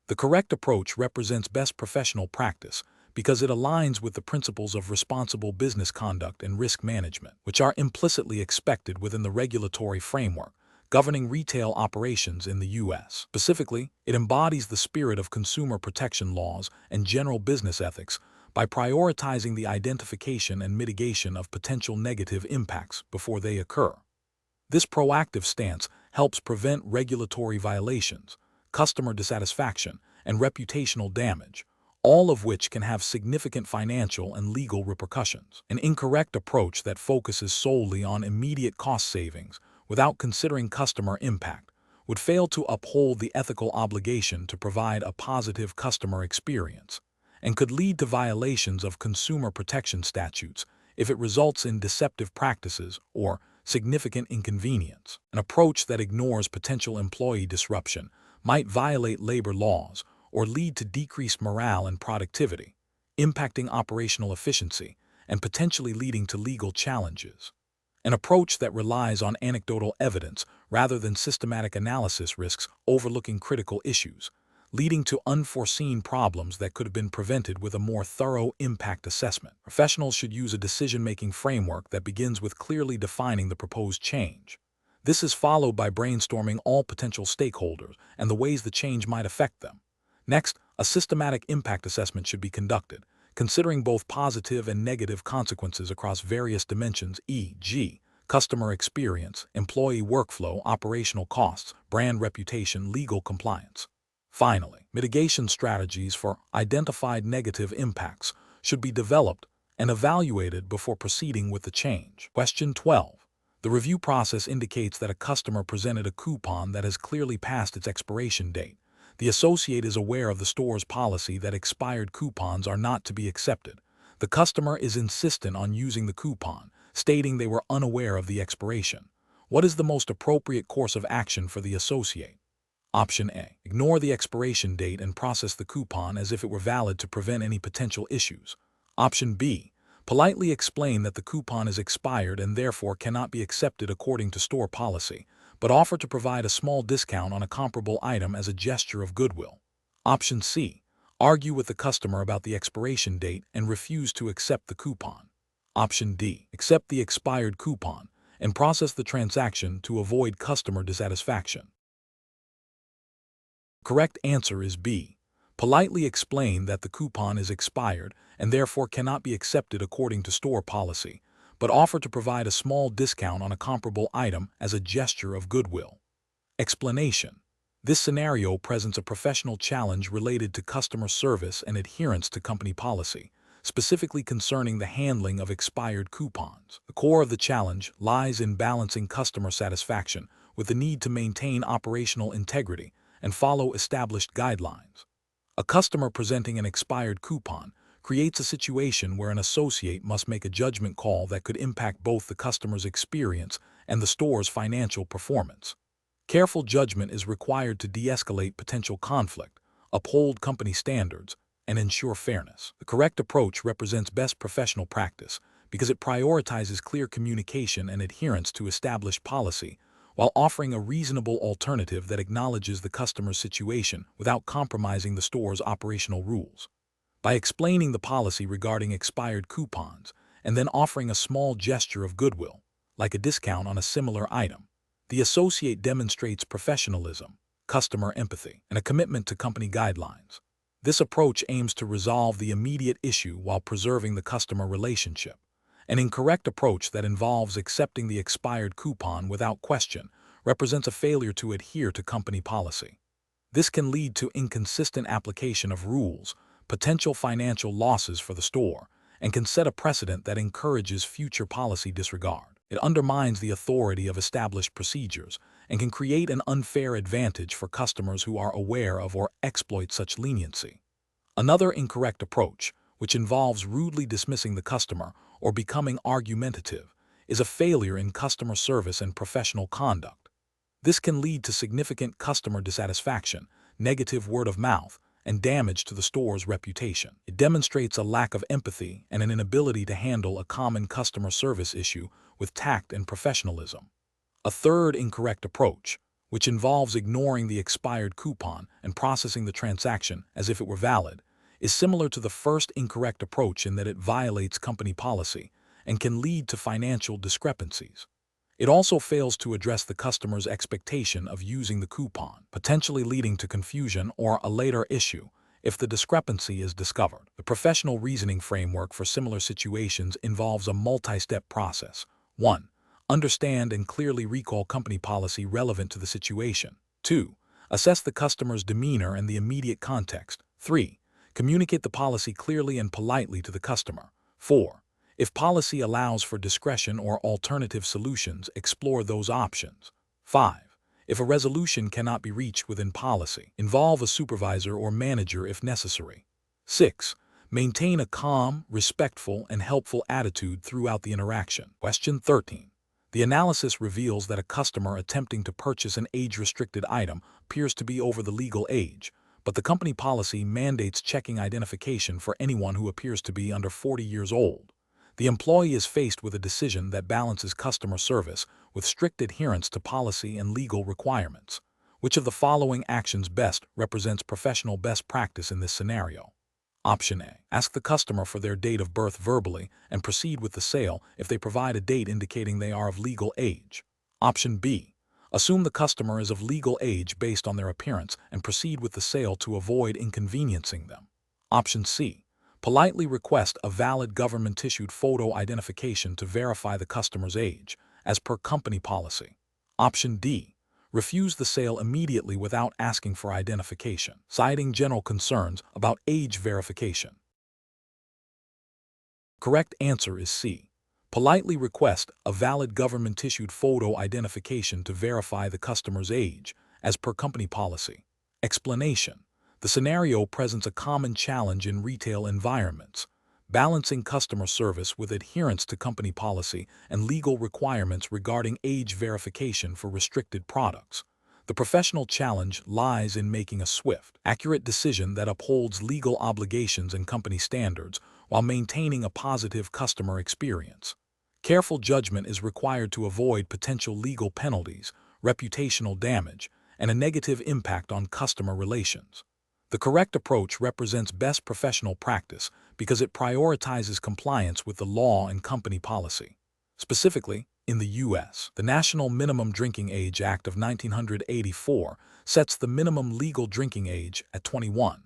The correct approach represents best professional practice because it aligns with the principles of responsible business conduct and risk management, which are implicitly expected within the regulatory framework governing retail operations in the U.S. Specifically, it embodies the spirit of consumer protection laws and general business ethics by prioritizing the identification and mitigation of potential negative impacts before they occur. This proactive stance helps prevent regulatory violations, customer dissatisfaction, and reputational damage, all of which can have significant financial and legal repercussions. An incorrect approach that focuses solely on immediate cost savings without considering customer impact would fail to uphold the ethical obligation to provide a positive customer experience, and could lead to violations of consumer protection statutes if it results in deceptive practices or significant inconvenience. An approach that ignores potential employee disruption might violate labor laws or lead to decreased morale and productivity, impacting operational efficiency and potentially leading to legal challenges. An approach that relies on anecdotal evidence rather than systematic analysis risks overlooking critical issues, leading to unforeseen problems that could have been prevented with a more thorough impact assessment. Professionals should use a decision-making framework that begins with clearly defining the proposed change. This is followed by brainstorming all potential stakeholders and the ways the change might affect them. Next, a systematic impact assessment should be conducted, considering both positive and negative consequences across various dimensions, e.g., customer experience, employee workflow, operational costs, brand reputation, legal compliance. Finally, mitigation strategies for identified negative impacts should be developed and evaluated before proceeding with the change. Question 12. The review process indicates that a customer presented a coupon that has clearly passed its expiration date. The associate is aware of the store's policy that expired coupons are not to be accepted. The customer is insistent on using the coupon, stating they were unaware of the expiration. What is the most appropriate course of action for the associate? Option A. Ignore the expiration date and process the coupon as if it were valid to prevent any potential issues. Option B. Politely explain that the coupon is expired and therefore cannot be accepted according to store policy, but offer to provide a small discount on a comparable item as a gesture of goodwill. Option C. Argue with the customer about the expiration date and refuse to accept the coupon. Option D. Accept the expired coupon and process the transaction to avoid customer dissatisfaction. Correct answer is B. Politely explain that the coupon is expired and therefore cannot be accepted according to store policy, but offer to provide a small discount on a comparable item as a gesture of goodwill. Explanation. This scenario presents a professional challenge related to customer service and adherence to company policy, specifically concerning the handling of expired coupons. The core of the challenge lies in balancing customer satisfaction with the need to maintain operational integrity and follow established guidelines. A customer presenting an expired coupon creates a situation where an associate must make a judgment call that could impact both the customer's experience and the store's financial performance. Careful judgment is required to de-escalate potential conflict, uphold company standards, and ensure fairness. The correct approach represents best professional practice because it prioritizes clear communication and adherence to established policy, while offering a reasonable alternative that acknowledges the customer's situation without compromising the store's operational rules. By explaining the policy regarding expired coupons and then offering a small gesture of goodwill, like a discount on a similar item, the associate demonstrates professionalism, customer empathy, and a commitment to company guidelines. This approach aims to resolve the immediate issue while preserving the customer relationship. An incorrect approach that involves accepting the expired coupon without question represents a failure to adhere to company policy. This can lead to inconsistent application of rules, potential financial losses for the store, and can set a precedent that encourages future policy disregard. It undermines the authority of established procedures and can create an unfair advantage for customers who are aware of or exploit such leniency. Another incorrect approach, which involves rudely dismissing the customer or becoming argumentative, is a failure in customer service and professional conduct. This can lead to significant customer dissatisfaction, negative word of mouth, and damage to the store's reputation. It demonstrates a lack of empathy and an inability to handle a common customer service issue with tact and professionalism. A third incorrect approach, which involves ignoring the expired coupon and processing the transaction as if it were valid, is similar to the first incorrect approach in that it violates company policy and can lead to financial discrepancies. It also fails to address the customer's expectation of using the coupon, potentially leading to confusion or a later issue if the discrepancy is discovered. The professional reasoning framework for similar situations involves a multi-step process. 1. Understand and clearly recall company policy relevant to the situation. 2. Assess the customer's demeanor and the immediate context. 3. Communicate the policy clearly and politely to the customer. 4. If policy allows for discretion or alternative solutions, explore those options. 5. If a resolution cannot be reached within policy, involve a supervisor or manager if necessary. 6. Maintain a calm, respectful, and helpful attitude throughout the interaction. Question 13. The analysis reveals that a customer attempting to purchase an age-restricted item appears to be over the legal age, but the company policy mandates checking identification for anyone who appears to be under 40 years old. The employee is faced with a decision that balances customer service with strict adherence to policy and legal requirements. Which of the following actions best represents professional best practice in this scenario? Option A. Ask the customer for their date of birth verbally and proceed with the sale if they provide a date indicating they are of legal age. Option B. Assume the customer is of legal age based on their appearance and proceed with the sale to avoid inconveniencing them. Option C. Politely request a valid government-issued photo identification to verify the customer's age, as per company policy. Option D. Refuse the sale immediately without asking for identification, citing general concerns about age verification. Correct answer is C. Politely request a valid government-issued photo identification to verify the customer's age, as per company policy. Explanation. The scenario presents a common challenge in retail environments, balancing customer service with adherence to company policy and legal requirements regarding age verification for restricted products. The professional challenge lies in making a swift, accurate decision that upholds legal obligations and company standards while maintaining a positive customer experience. Careful judgment is required to avoid potential legal penalties, reputational damage, and a negative impact on customer relations. The correct approach represents best professional practice because it prioritizes compliance with the law and company policy. Specifically, in the U.S., the National Minimum Drinking Age Act of 1984 sets the minimum legal drinking age at 21.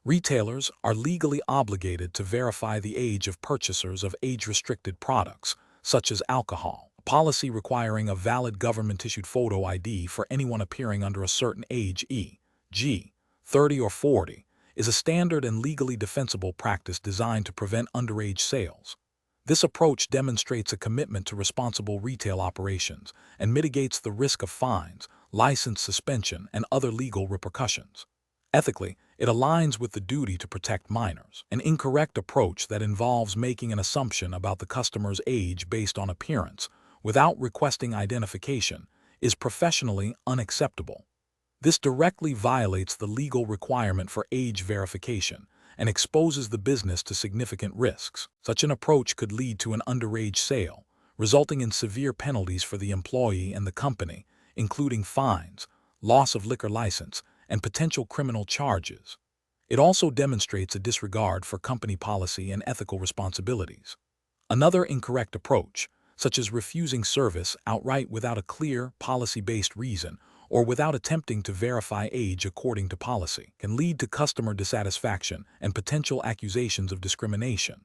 Retailers are legally obligated to verify the age of purchasers of age-restricted products, such as alcohol. A policy requiring a valid government-issued photo ID for anyone appearing under a certain age, e.g., 30 or 40, is a standard and legally defensible practice designed to prevent underage sales. This approach demonstrates a commitment to responsible retail operations and mitigates the risk of fines, license suspension, and other legal repercussions. Ethically, it aligns with the duty to protect minors. An incorrect approach that involves making an assumption about the customer's age based on appearance without requesting identification is professionally unacceptable. This directly violates the legal requirement for age verification and exposes the business to significant risks. Such an approach could lead to an underage sale, resulting in severe penalties for the employee and the company, including fines, loss of liquor license, and potential criminal charges. It also demonstrates a disregard for company policy and ethical responsibilities. Another incorrect approach, such as refusing service outright without a clear, policy-based reason, or without attempting to verify age according to policy, can lead to customer dissatisfaction and potential accusations of discrimination.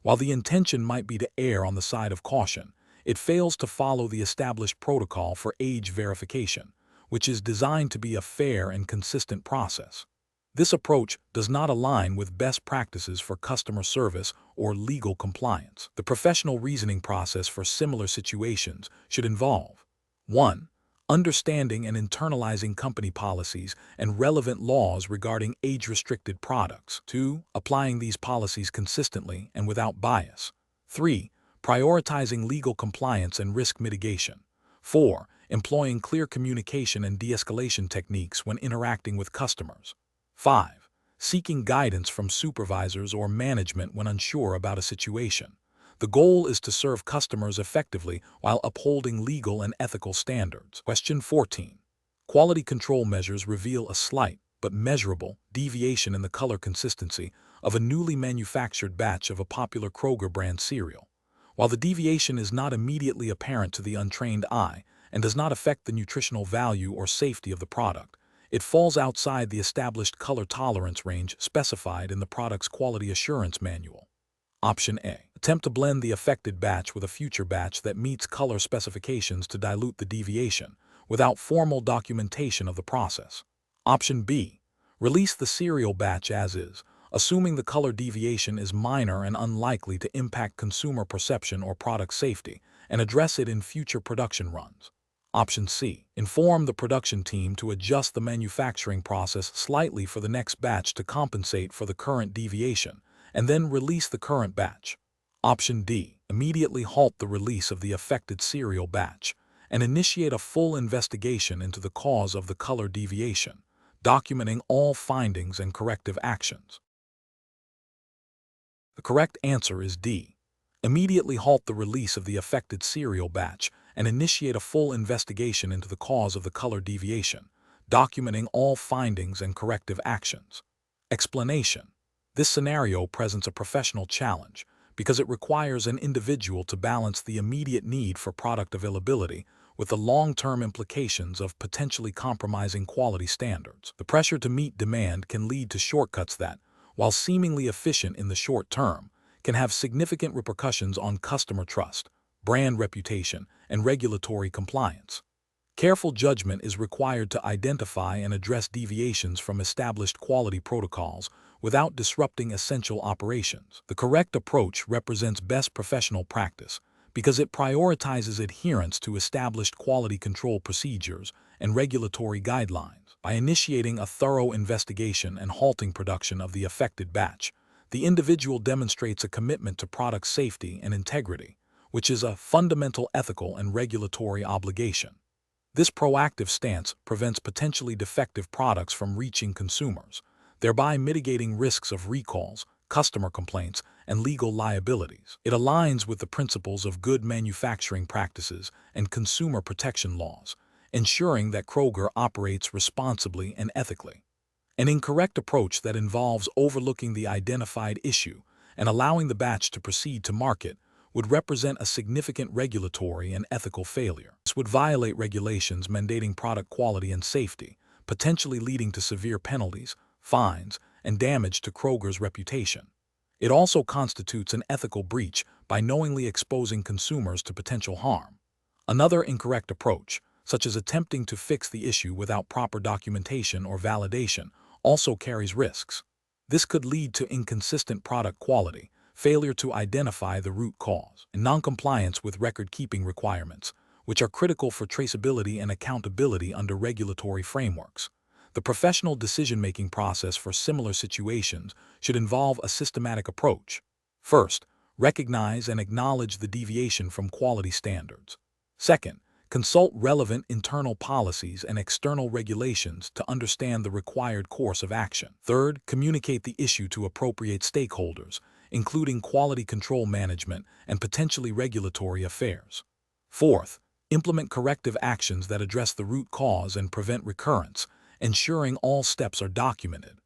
While the intention might be to err on the side of caution, it fails to follow the established protocol for age verification, which is designed to be a fair and consistent process. This approach does not align with best practices for customer service or legal compliance. The professional reasoning process for similar situations should involve 1. Understanding and internalizing company policies and relevant laws regarding age-restricted products. 2. Applying these policies consistently and without bias. 3. Prioritizing legal compliance and risk mitigation. 4. Employing clear communication and de-escalation techniques when interacting with customers. 5. Seeking guidance from supervisors or management when unsure about a situation. The goal is to serve customers effectively while upholding legal and ethical standards. Question 14. Quality control measures reveal a slight, but measurable, deviation in the color consistency of a newly manufactured batch of a popular Kroger brand cereal. While the deviation is not immediately apparent to the untrained eye and does not affect the nutritional value or safety of the product, it falls outside the established color tolerance range specified in the product's quality assurance manual. Option A. Attempt to blend the affected batch with a future batch that meets color specifications to dilute the deviation, without formal documentation of the process. Option B. Release the cereal batch as is, assuming the color deviation is minor and unlikely to impact consumer perception or product safety, and address it in future production runs. Option C. Inform the production team to adjust the manufacturing process slightly for the next batch to compensate for the current deviation, and then release the current batch. Option D. Immediately halt the release of the affected cereal batch and initiate a full investigation into the cause of the color deviation, documenting all findings and corrective actions. The correct answer is D. Immediately halt the release of the affected cereal batch and initiate a full investigation into the cause of the color deviation, documenting all findings and corrective actions. Explanation. This scenario presents a professional challenge because it requires an individual to balance the immediate need for product availability with the long-term implications of potentially compromising quality standards. The pressure to meet demand can lead to shortcuts that, while seemingly efficient in the short term, can have significant repercussions on customer trust, brand reputation, and regulatory compliance. Careful judgment is required to identify and address deviations from established quality protocols without disrupting essential operations. The correct approach represents best professional practice because it prioritizes adherence to established quality control procedures and regulatory guidelines. By initiating a thorough investigation and halting production of the affected batch, the individual demonstrates a commitment to product safety and integrity, which is a fundamental ethical and regulatory obligation. This proactive stance prevents potentially defective products from reaching consumers, thereby mitigating risks of recalls, customer complaints, and legal liabilities. It aligns with the principles of good manufacturing practices and consumer protection laws, ensuring that Kroger operates responsibly and ethically. An incorrect approach that involves overlooking the identified issue and allowing the batch to proceed to market would represent a significant regulatory and ethical failure. This would violate regulations mandating product quality and safety, potentially leading to severe penalties, fines, and damage to Kroger's reputation. It also constitutes an ethical breach by knowingly exposing consumers to potential harm. Another incorrect approach, such as attempting to fix the issue without proper documentation or validation, also carries risks. This could lead to inconsistent product quality, failure to identify the root cause, and noncompliance with record-keeping requirements, which are critical for traceability and accountability under regulatory frameworks. The professional decision-making process for similar situations should involve a systematic approach. First, recognize and acknowledge the deviation from quality standards. Second, consult relevant internal policies and external regulations to understand the required course of action. Third, communicate the issue to appropriate stakeholders, including quality control management and potentially regulatory affairs. Fourth, implement corrective actions that address the root cause and prevent recurrence, ensuring all steps are documented.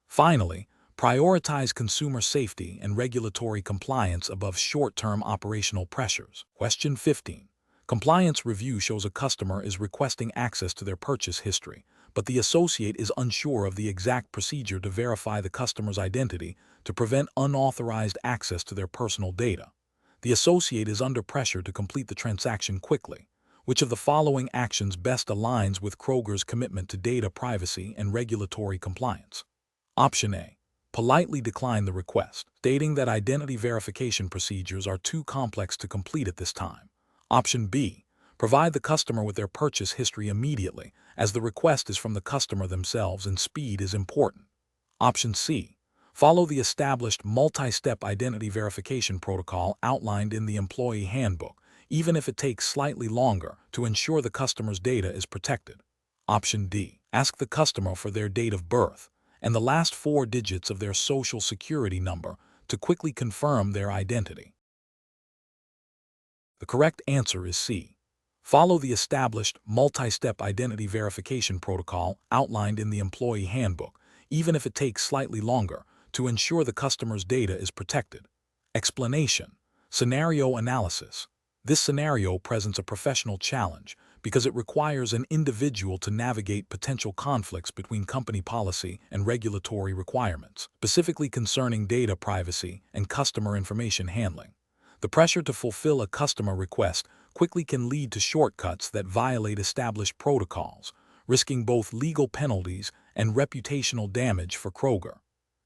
Finally, prioritize consumer safety and regulatory compliance above short-term operational pressures. Question 15. Compliance review shows a customer is requesting access to their purchase history, but the associate is unsure of the exact procedure to verify the customer's identity to prevent unauthorized access to their personal data. The associate is under pressure to complete the transaction quickly. Which of the following actions best aligns with Kroger's commitment to data privacy and regulatory compliance? Option A. Politely decline the request, stating that identity verification procedures are too complex to complete at this time. Option B. Provide the customer with their purchase history immediately, as the request is from the customer themselves and speed is important. Option C. Follow the established multi-step identity verification protocol outlined in the employee handbook, even if it takes slightly longer, to ensure the customer's data is protected. Option D. Ask the customer for their date of birth and the last 4 digits of their social security number to quickly confirm their identity. The correct answer is C. Follow the established multi-step identity verification protocol outlined in the employee handbook, even if it takes slightly longer, to ensure the customer's data is protected. Explanation. Scenario analysis. This scenario presents a professional challenge because it requires an individual to navigate potential conflicts between company policy and regulatory requirements, specifically concerning data privacy and customer information handling. The pressure to fulfill a customer request quickly can lead to shortcuts that violate established protocols, risking both legal penalties and reputational damage for Kroger.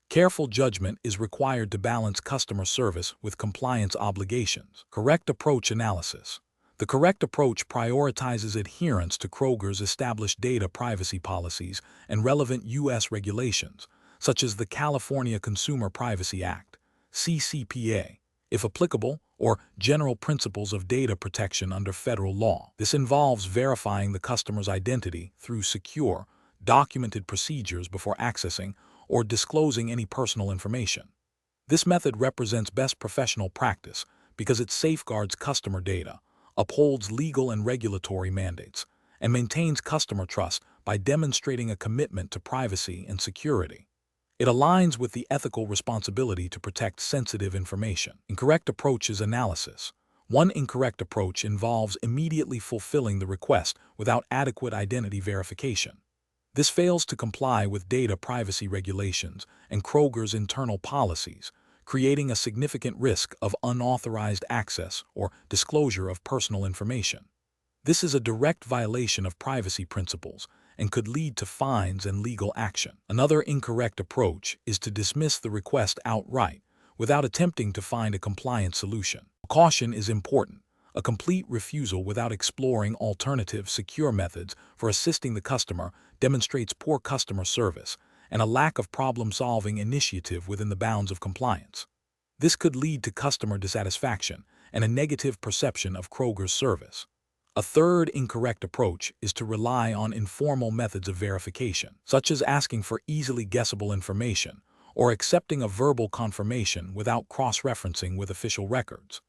Careful judgment is required to balance customer service with compliance obligations. Correct approach analysis. The correct approach prioritizes adherence to Kroger's established data privacy policies and relevant U.S. regulations, such as the California Consumer Privacy Act, CCPA, if applicable, or general principles of data protection under federal law. This involves verifying the customer's identity through secure, documented procedures before accessing or disclosing any personal information. This method represents best professional practice because it safeguards customer data, upholds legal and regulatory mandates, and maintains customer trust by demonstrating a commitment to privacy and security. It aligns with the ethical responsibility to protect sensitive information. Incorrect approach is analysis. One incorrect approach involves immediately fulfilling the request without adequate identity verification. This fails to comply with data privacy regulations and Kroger's internal policies, creating a significant risk of unauthorized access or disclosure of personal information. This is a direct violation of privacy principles and could lead to fines and legal action. Another incorrect approach is to dismiss the request outright without attempting to find a compliant solution. Caution is important. A complete refusal without exploring alternative secure methods for assisting the customer demonstrates poor customer service and a lack of problem-solving initiative within the bounds of compliance. This could lead to customer dissatisfaction and a negative perception of Kroger's service. A third incorrect approach is to rely on informal methods of verification, such as asking for easily guessable information or accepting a verbal confirmation without cross-referencing with official records.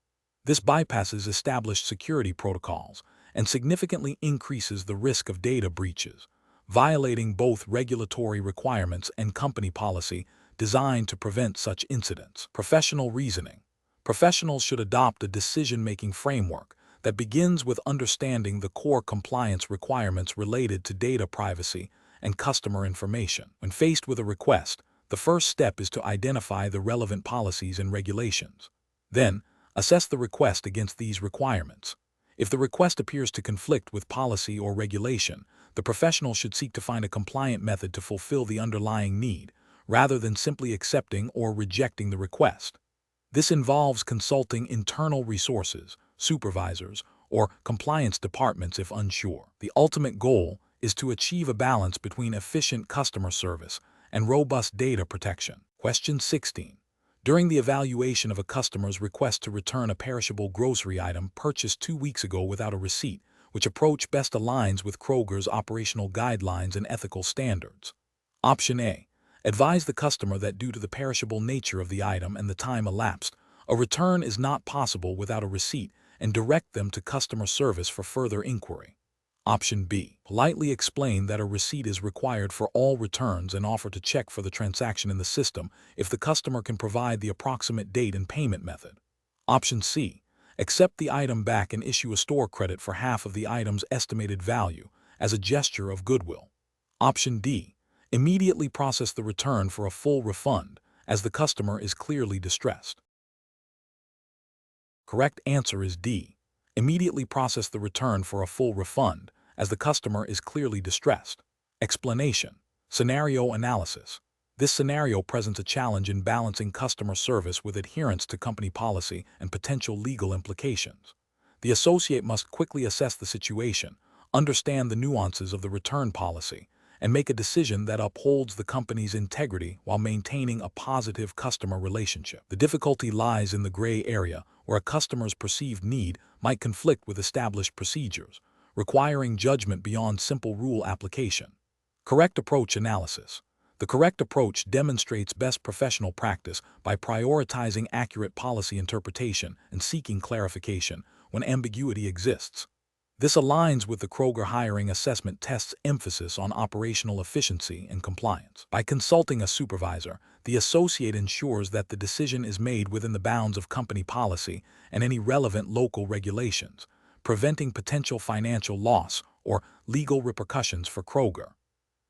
This bypasses established security protocols and significantly increases the risk of data breaches, violating both regulatory requirements and company policy designed to prevent such incidents. Professional reasoning. Professionals should adopt a decision-making framework that begins with understanding the core compliance requirements related to data privacy and customer information. When faced with a request, the first step is to identify the relevant policies and regulations. Then, assess the request against these requirements. If the request appears to conflict with policy or regulation, the professional should seek to find a compliant method to fulfill the underlying need, rather than simply accepting or rejecting the request. This involves consulting internal resources, supervisors, or compliance departments if unsure. The ultimate goal is to achieve a balance between efficient customer service and robust data protection. Question 16. During the evaluation of a customer's request to return a perishable grocery item purchased 2 weeks ago without a receipt, which approach best aligns with Kroger's operational guidelines and ethical standards? Option A. Advise the customer that due to the perishable nature of the item and the time elapsed, a return is not possible without a receipt and direct them to customer service for further inquiry. Option B. Politely explain that a receipt is required for all returns and offer to check for the transaction in the system if the customer can provide the approximate date and payment method. Option C. Accept the item back and issue a store credit for half of the item's estimated value as a gesture of goodwill. Option D. Immediately process the return for a full refund as the customer is clearly distressed. Correct answer is D. Immediately process the return for a full refund as the customer is clearly distressed. Explanation. Scenario analysis. This scenario presents a challenge in balancing customer service with adherence to company policy and potential legal implications. The associate must quickly assess the situation, understand the nuances of the return policy, and make a decision that upholds the company's integrity while maintaining a positive customer relationship. The difficulty lies in the gray area where a customer's perceived need might conflict with established procedures, requiring judgment beyond simple rule application. Correct approach analysis. The correct approach demonstrates best professional practice by prioritizing accurate policy interpretation and seeking clarification when ambiguity exists. This aligns with the Kroger hiring assessment test's emphasis on operational efficiency and compliance. By consulting a supervisor, the associate ensures that the decision is made within the bounds of company policy and any relevant local regulations, preventing potential financial loss or legal repercussions for Kroger.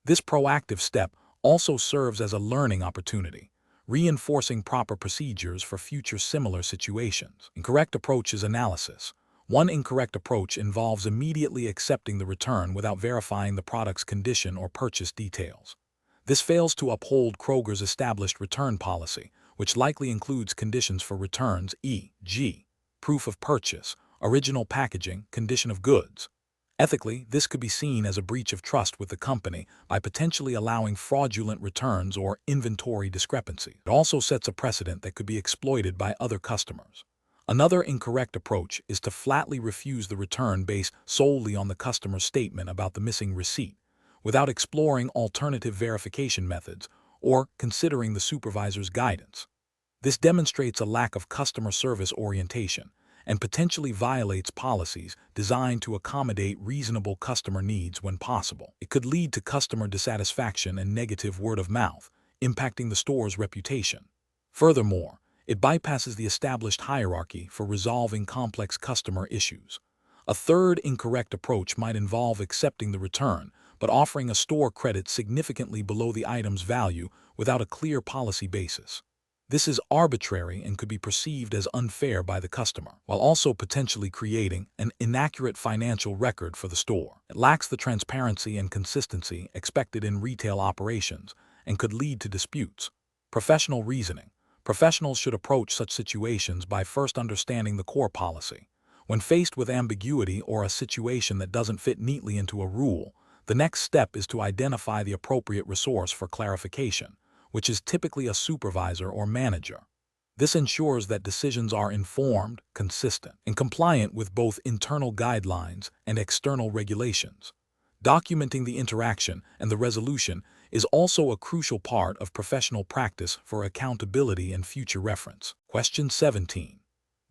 This proactive step also serves as a learning opportunity, reinforcing proper procedures for future similar situations. Incorrect approach is analysis. One incorrect approach involves immediately accepting the return without verifying the product's condition or purchase details. This fails to uphold Kroger's established return policy, which likely includes conditions for returns, e.g., proof of purchase, original packaging, condition of goods. Ethically, this could be seen as a breach of trust with the company by potentially allowing fraudulent returns or inventory discrepancies. It also sets a precedent that could be exploited by other customers. Another incorrect approach is to flatly refuse the return based solely on the customer's statement about the missing receipt, without exploring alternative verification methods or considering the supervisor's guidance. This demonstrates a lack of customer service orientation and potentially violates policies designed to accommodate reasonable customer needs when possible. It could lead to customer dissatisfaction and negative word of mouth, impacting the store's reputation. Furthermore, it bypasses the established hierarchy for resolving complex customer issues. A third incorrect approach might involve accepting the return, but offering a store credit significantly below the item's value without a clear policy basis. This is arbitrary and could be perceived as unfair by the customer, while also potentially creating an inaccurate financial record for the store. It lacks the transparency and consistency expected in retail operations and could lead to disputes. Professional reasoning. Professionals should approach such situations by first understanding the core policy. When faced with ambiguity or a situation that doesn't fit neatly into a rule, the next step is to identify the appropriate resource for clarification, which is typically a supervisor or manager. This ensures that decisions are informed, consistent, and compliant with both internal guidelines and external regulations. Documenting the interaction and the resolution is also a crucial part of professional practice for accountability and future reference. Question 17.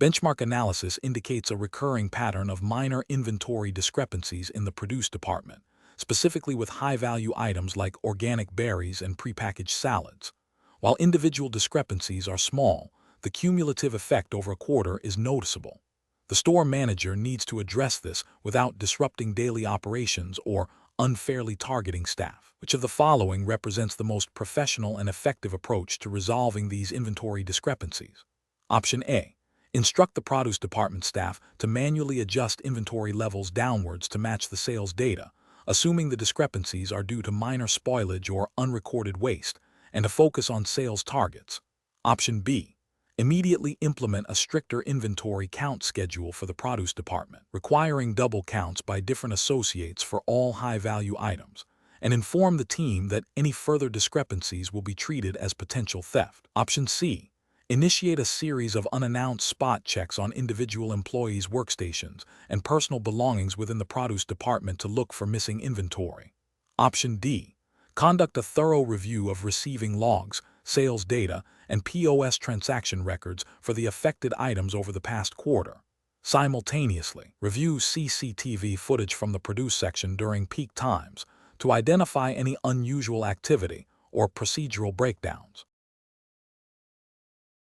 Benchmark analysis indicates a recurring pattern of minor inventory discrepancies in the produce department, specifically with high-value items like organic berries and prepackaged salads. While individual discrepancies are small, the cumulative effect over a quarter is noticeable. The store manager needs to address this without disrupting daily operations or unfairly targeting staff. Which of the following represents the most professional and effective approach to resolving these inventory discrepancies? Option A. Instruct the produce department staff to manually adjust inventory levels downwards to match the sales data, assuming the discrepancies are due to minor spoilage or unrecorded waste, and to focus on sales targets. Option B. Immediately implement a stricter inventory count schedule for the produce department, requiring double counts by different associates for all high-value items, and inform the team that any further discrepancies will be treated as potential theft. Option C. Initiate a series of unannounced spot checks on individual employees' workstations and personal belongings within the produce department to look for missing inventory. Option D. Conduct a thorough review of receiving logs, sales data, and POS transaction records for the affected items over the past quarter. Simultaneously, review CCTV footage from the produce section during peak times to identify any unusual activity or procedural breakdowns.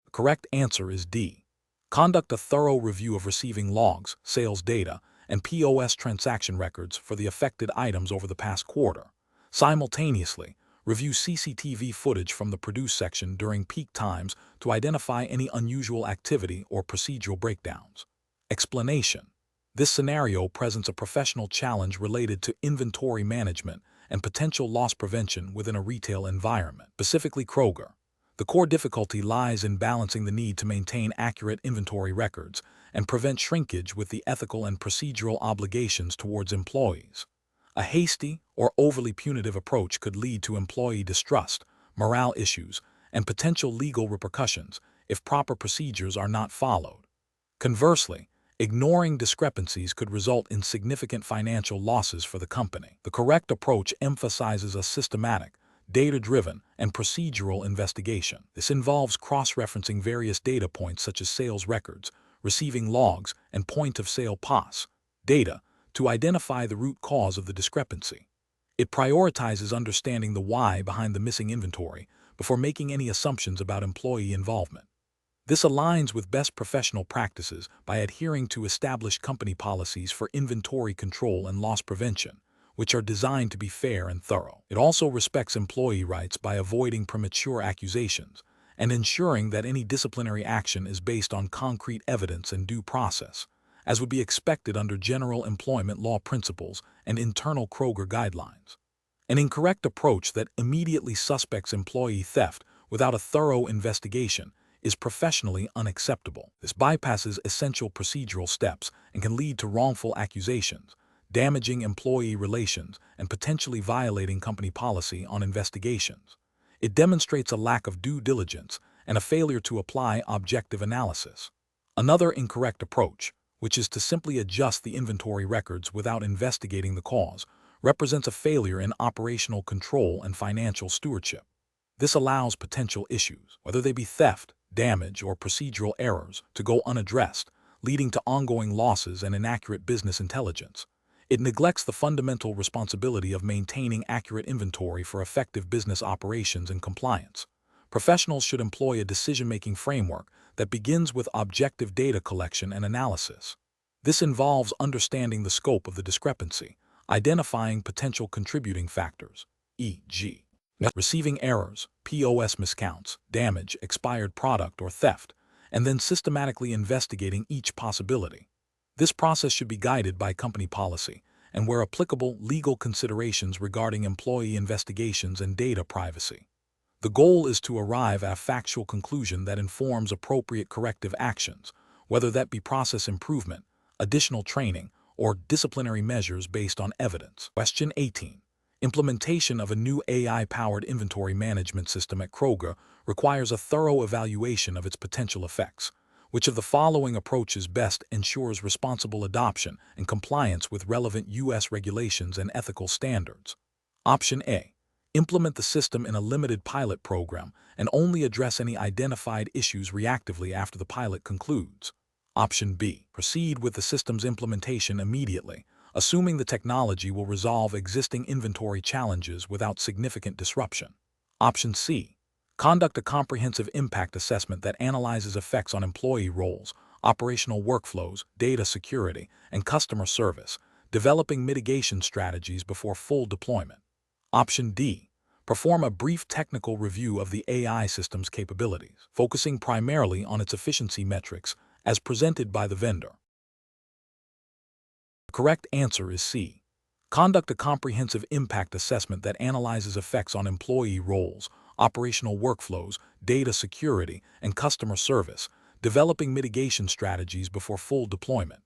The correct answer is D. Conduct a thorough review of receiving logs, sales data, and POS transaction records for the affected items over the past quarter. Simultaneously, review CCTV footage from the produce section during peak times to identify any unusual activity or procedural breakdowns. Explanation. This scenario presents a professional challenge related to inventory management and potential loss prevention within a retail environment, specifically Kroger. The core difficulty lies in balancing the need to maintain accurate inventory records and prevent shrinkage with the ethical and procedural obligations towards employees. A hasty or overly punitive approach could lead to employee distrust, morale issues, and potential legal repercussions if proper procedures are not followed. Conversely, ignoring discrepancies could result in significant financial losses for the company. The correct approach emphasizes a systematic, data-driven, and procedural investigation. This involves cross-referencing various data points such as sales records, receiving logs, and point-of-sale POS data to identify the root cause of the discrepancy. It prioritizes understanding the why behind the missing inventory before making any assumptions about employee involvement. This aligns with best professional practices by adhering to established company policies for inventory control and loss prevention, which are designed to be fair and thorough. It also respects employee rights by avoiding premature accusations and ensuring that any disciplinary action is based on concrete evidence and due process, as would be expected under general employment law principles and internal Kroger guidelines. An incorrect approach that immediately suspects employee theft without a thorough investigation is professionally unacceptable. This bypasses essential procedural steps and can lead to wrongful accusations, damaging employee relations, and potentially violating company policy on investigations. It demonstrates a lack of due diligence and a failure to apply objective analysis. Another incorrect approach, which is to simply adjust the inventory records without investigating the cause, represents a failure in operational control and financial stewardship. This allows potential issues, whether they be theft, damage, or procedural errors, to go unaddressed, leading to ongoing losses and inaccurate business intelligence. It neglects the fundamental responsibility of maintaining accurate inventory for effective business operations and compliance. Professionals should employ a decision-making framework that begins with objective data collection and analysis. This involves understanding the scope of the discrepancy, identifying potential contributing factors, e.g., receiving errors, POS miscounts, damage, expired product, or theft, and then systematically investigating each possibility. This process should be guided by company policy and, where applicable, legal considerations regarding employee investigations and data privacy. The goal is to arrive at a factual conclusion that informs appropriate corrective actions, whether that be process improvement, additional training, or disciplinary measures based on evidence. Question 18. Implementation of a new AI-powered inventory management system at Kroger requires a thorough evaluation of its potential effects. Which of the following approaches best ensures responsible adoption and compliance with relevant U.S. regulations and ethical standards? Option A. Implement the system in a limited pilot program and only address any identified issues reactively after the pilot concludes. Option B. Proceed with the system's implementation immediately, assuming the technology will resolve existing inventory challenges without significant disruption. Option C. Conduct a comprehensive impact assessment that analyzes effects on employee roles, operational workflows, data security, and customer service, developing mitigation strategies before full deployment. Option D. Perform a brief technical review of the AI system's capabilities, focusing primarily on its efficiency metrics as presented by the vendor. The correct answer is C. Conduct a comprehensive impact assessment that analyzes effects on employee roles, operational workflows, data security, and customer service, developing mitigation strategies before full deployment.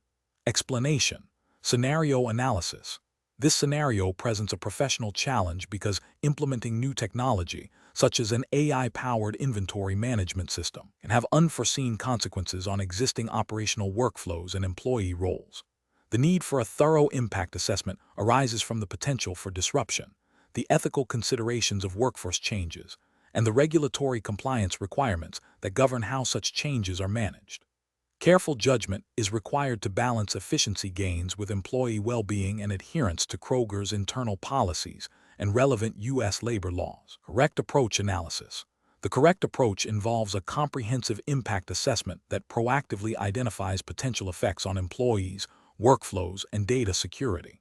Explanation. Scenario analysis. This scenario presents a professional challenge because implementing new technology, such as an AI-powered inventory management system, can have unforeseen consequences on existing operational workflows and employee roles. The need for a thorough impact assessment arises from the potential for disruption, the ethical considerations of workforce changes, and the regulatory compliance requirements that govern how such changes are managed. Careful judgment is required to balance efficiency gains with employee well-being and adherence to Kroger's internal policies and relevant U.S. labor laws. Correct approach analysis. The correct approach involves a comprehensive impact assessment that proactively identifies potential effects on employees, workflows, and data security.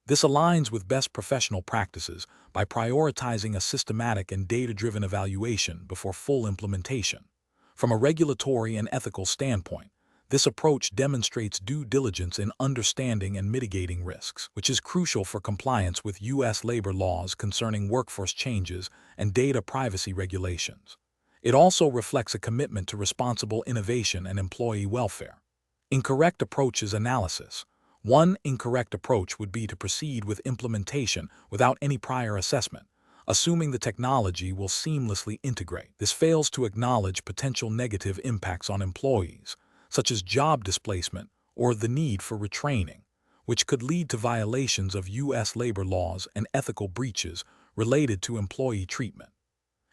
This aligns with best professional practices by prioritizing a systematic and data-driven evaluation before full implementation. From a regulatory and ethical standpoint, this approach demonstrates due diligence in understanding and mitigating risks, which is crucial for compliance with U.S. labor laws concerning workforce changes and data privacy regulations. It also reflects a commitment to responsible innovation and employee welfare. Incorrect approaches analysis. One incorrect approach would be to proceed with implementation without any prior assessment, assuming the technology will seamlessly integrate. This fails to acknowledge potential negative impacts on employees, such as job displacement or the need for retraining, which could lead to violations of U.S. labor laws and ethical breaches related to employee treatment.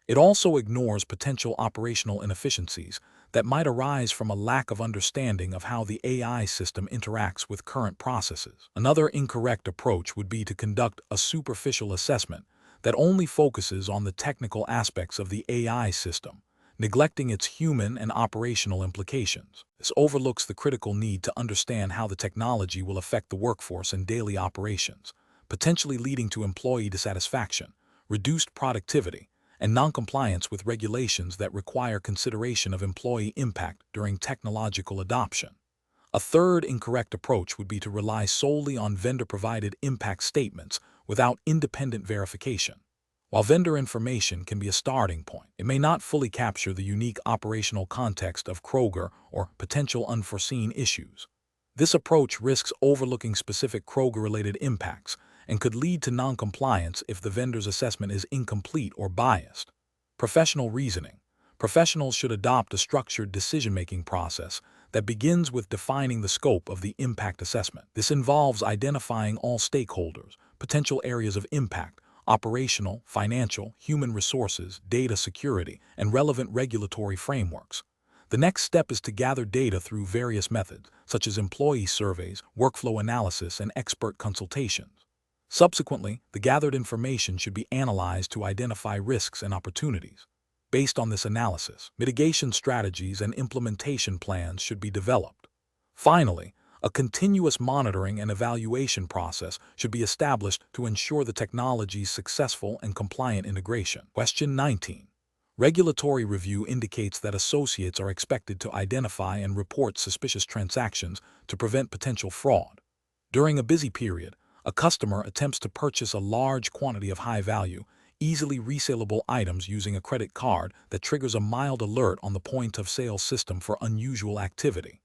It also ignores potential operational inefficiencies that might arise from a lack of understanding of how the AI system interacts with current processes. Another incorrect approach would be to conduct a superficial assessment that only focuses on the technical aspects of the AI system, neglecting its human and operational implications. This overlooks the critical need to understand how the technology will affect the workforce and daily operations, potentially leading to employee dissatisfaction, reduced productivity, and noncompliance with regulations that require consideration of employee impact during technological adoption. A third incorrect approach would be to rely solely on vendor-provided impact statements without independent verification. While vendor information can be a starting point, it may not fully capture the unique operational context of Kroger or potential unforeseen issues. This approach risks overlooking specific Kroger-related impacts and could lead to noncompliance if the vendor's assessment is incomplete or biased. Professional reasoning. Professionals should adopt a structured decision-making process that begins with defining the scope of the impact assessment. This involves identifying all stakeholders, potential areas of impact, operational, financial, human resources, data security, and relevant regulatory frameworks. The next step is to gather data through various methods, such as employee surveys, workflow analysis, and expert consultations. Subsequently, the gathered information should be analyzed to identify risks and opportunities. Based on this analysis, mitigation strategies and implementation plans should be developed. Finally, a continuous monitoring and evaluation process should be established to ensure the technology's successful and compliant integration. Question 19. Regulatory review indicates that associates are expected to identify and report suspicious transactions to prevent potential fraud. During a busy period, a customer attempts to purchase a large quantity of high-value, easily resaleable items using a credit card that triggers a mild alert on the point-of-sale system for unusual activity.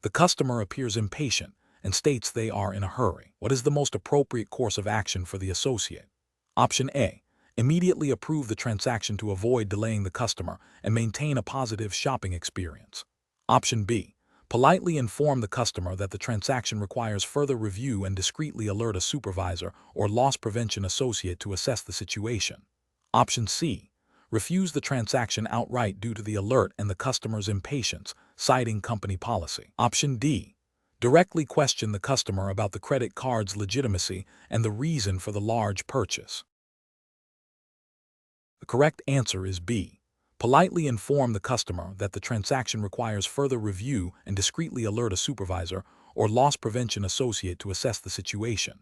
The customer appears impatient and states they are in a hurry. What is the most appropriate course of action for the associate? Option A. Immediately approve the transaction to avoid delaying the customer and maintain a positive shopping experience. Option B. Politely inform the customer that the transaction requires further review and discreetly alert a supervisor or loss prevention associate to assess the situation. Option C. Refuse the transaction outright due to the alert and the customer's impatience, citing company policy. Option D. Directly question the customer about the credit card's legitimacy and the reason for the large purchase. The correct answer is B. Politely inform the customer that the transaction requires further review and discreetly alert a supervisor or loss prevention associate to assess the situation.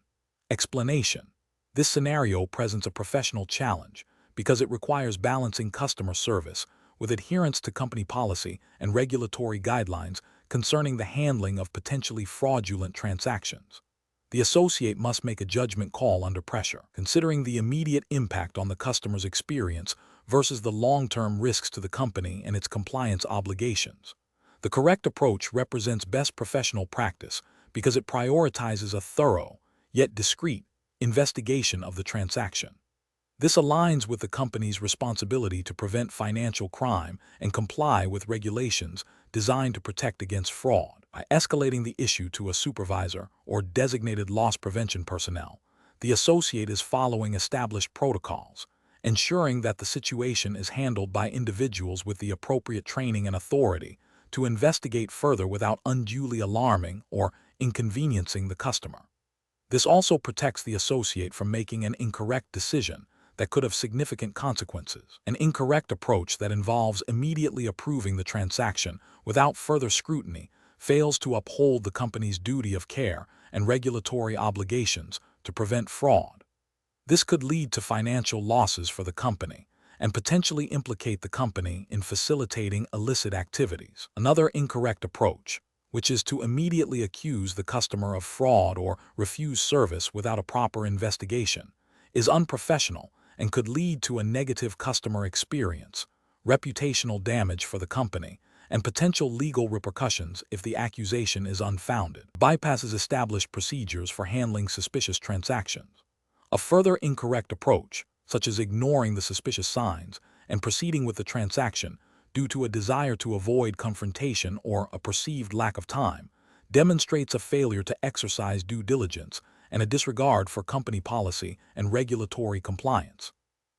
Explanation. This scenario presents a professional challenge because it requires balancing customer service with adherence to company policy and regulatory guidelines concerning the handling of potentially fraudulent transactions. The associate must make a judgment call under pressure, considering the immediate impact on the customer's experience versus the long-term risks to the company and its compliance obligations. The correct approach represents best professional practice because it prioritizes a thorough, yet discreet, investigation of the transaction. This aligns with the company's responsibility to prevent financial crime and comply with regulations designed to protect against fraud. By escalating the issue to a supervisor or designated loss prevention personnel, the associate is following established protocols, ensuring that the situation is handled by individuals with the appropriate training and authority to investigate further without unduly alarming or inconveniencing the customer. This also protects the associate from making an incorrect decision that could have significant consequences. An incorrect approach that involves immediately approving the transaction without further scrutiny fails to uphold the company's duty of care and regulatory obligations to prevent fraud. This could lead to financial losses for the company and potentially implicate the company in facilitating illicit activities. Another incorrect approach, which is to immediately accuse the customer of fraud or refuse service without a proper investigation, is unprofessional and could lead to a negative customer experience, reputational damage for the company, and potential legal repercussions if the accusation is unfounded. Bypasses established procedures for handling suspicious transactions. A further incorrect approach, such as ignoring the suspicious signs and proceeding with the transaction due to a desire to avoid confrontation or a perceived lack of time, demonstrates a failure to exercise due diligence and a disregard for company policy and regulatory compliance.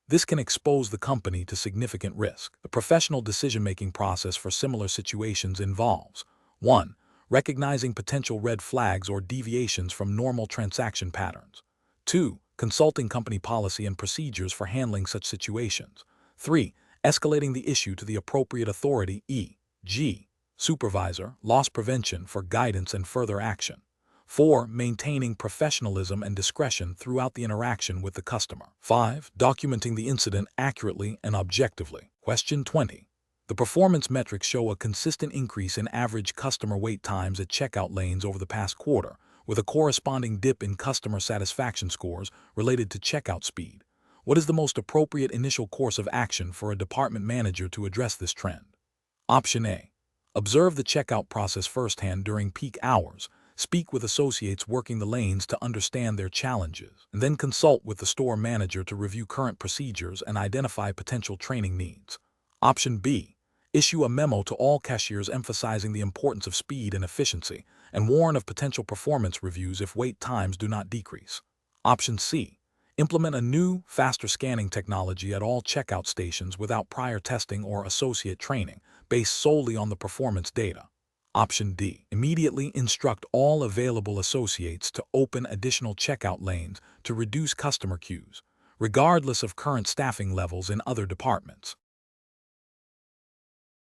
This can expose the company to significant risk. The professional decision-making process for similar situations involves 1. Recognizing potential red flags or deviations from normal transaction patterns. 2. Consulting company policy and procedures for handling such situations. 3. Escalating the issue to the appropriate authority, e.g., supervisor, loss prevention, for guidance and further action. 4. Maintaining professionalism and discretion throughout the interaction with the customer. 5. Documenting the incident accurately and objectively. Question 20. The performance metrics show a consistent increase in average customer wait times at checkout lanes over the past quarter, with a corresponding dip in customer satisfaction scores related to checkout speed. What is the most appropriate initial course of action for a department manager to address this trend? Option A. Observe the checkout process firsthand during peak hours. Speak with associates working the lanes to understand their challenges, and then consult with the store manager to review current procedures and identify potential training needs. Option B. Issue a memo to all cashiers emphasizing the importance of speed and efficiency, and warn of potential performance reviews if wait times do not decrease. Option C. Implement a new, faster scanning technology at all checkout stations without prior testing or associate training, based solely on the performance data. Option D. Immediately instruct all available associates to open additional checkout lanes to reduce customer queues, regardless of current staffing levels in other departments.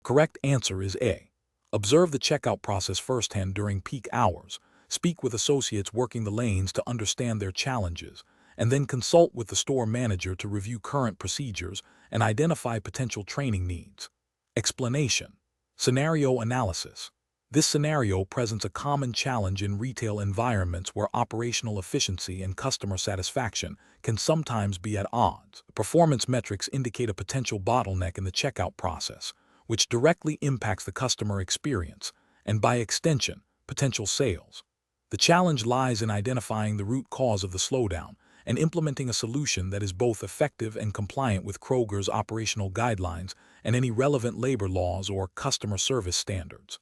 Correct answer is A. Observe the checkout process firsthand during peak hours. Speak with associates working the lanes to understand their challenges, and then consult with the store manager to review current procedures and identify potential training needs. Explanation. Scenario analysis. This scenario presents a common challenge in retail environments where operational efficiency and customer satisfaction can sometimes be at odds. Performance metrics indicate a potential bottleneck in the checkout process, which directly impacts the customer experience and, by extension, potential sales. The challenge lies in identifying the root cause of the slowdown and implementing a solution that is both effective and compliant with Kroger's operational guidelines and any relevant labor laws or customer service standards.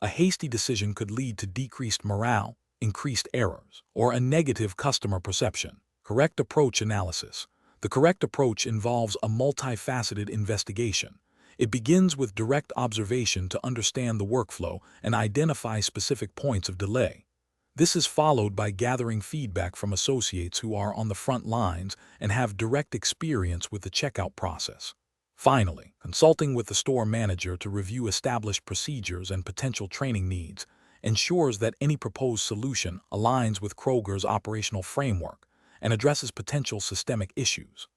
A hasty decision could lead to decreased morale, increased errors, or a negative customer perception. Correct approach analysis. The correct approach involves a multifaceted investigation. It begins with direct observation to understand the workflow and identify specific points of delay. This is followed by gathering feedback from associates who are on the front lines and have direct experience with the checkout process. Finally, consulting with the store manager to review established procedures and potential training needs ensures that any proposed solution aligns with Kroger's operational framework and addresses potential systemic issues.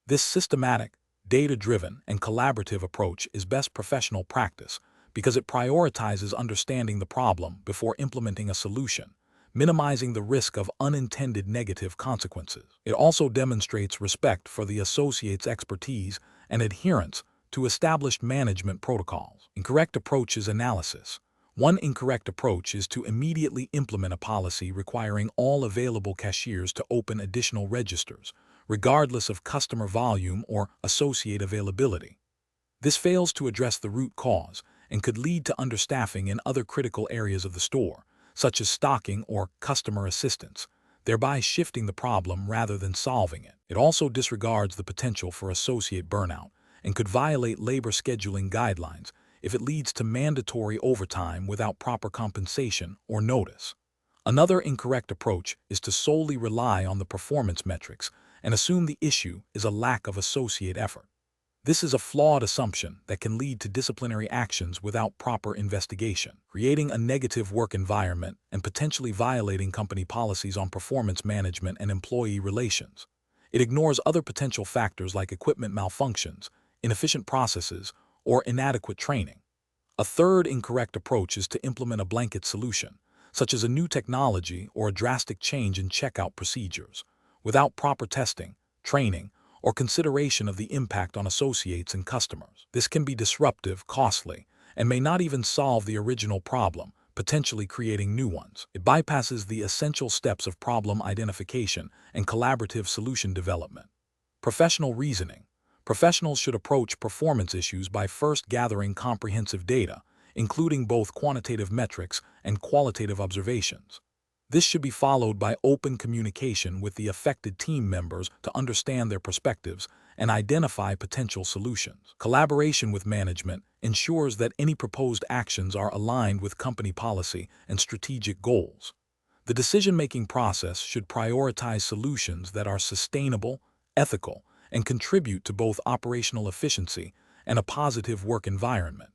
This systematic, data-driven, and collaborative approach is best professional practice because it prioritizes understanding the problem before implementing a solution, minimizing the risk of unintended negative consequences. It also demonstrates respect for the associate's expertise and adherence to established management protocols. Incorrect approach is analysis. One incorrect approach is to immediately implement a policy requiring all available cashiers to open additional registers, regardless of customer volume or associate availability. This fails to address the root cause and could lead to understaffing in other critical areas of the store, such as stocking or customer assistance, thereby shifting the problem rather than solving it. It also disregards the potential for associate burnout and could violate labor scheduling guidelines if it leads to mandatory overtime without proper compensation or notice. Another incorrect approach is to solely rely on the performance metrics and assume the issue is a lack of associate effort. This is a flawed assumption that can lead to disciplinary actions without proper investigation, creating a negative work environment and potentially violating company policies on performance management and employee relations. It ignores other potential factors like equipment malfunctions, inefficient processes, or inadequate training. A third incorrect approach is to implement a blanket solution, such as a new technology or a drastic change in checkout procedures, without proper testing, training, or consideration of the impact on associates and customers. This can be disruptive, costly, and may not even solve the original problem, potentially creating new ones. It bypasses the essential steps of problem identification and collaborative solution development. Professional reasoning. Professionals should approach performance issues by first gathering comprehensive data, including both quantitative metrics and qualitative observations. This should be followed by open communication with the affected team members to understand their perspectives and identify potential solutions. Collaboration with management ensures that any proposed actions are aligned with company policy and strategic goals. The decision-making process should prioritize solutions that are sustainable, ethical, and contribute to both operational efficiency and a positive work environment.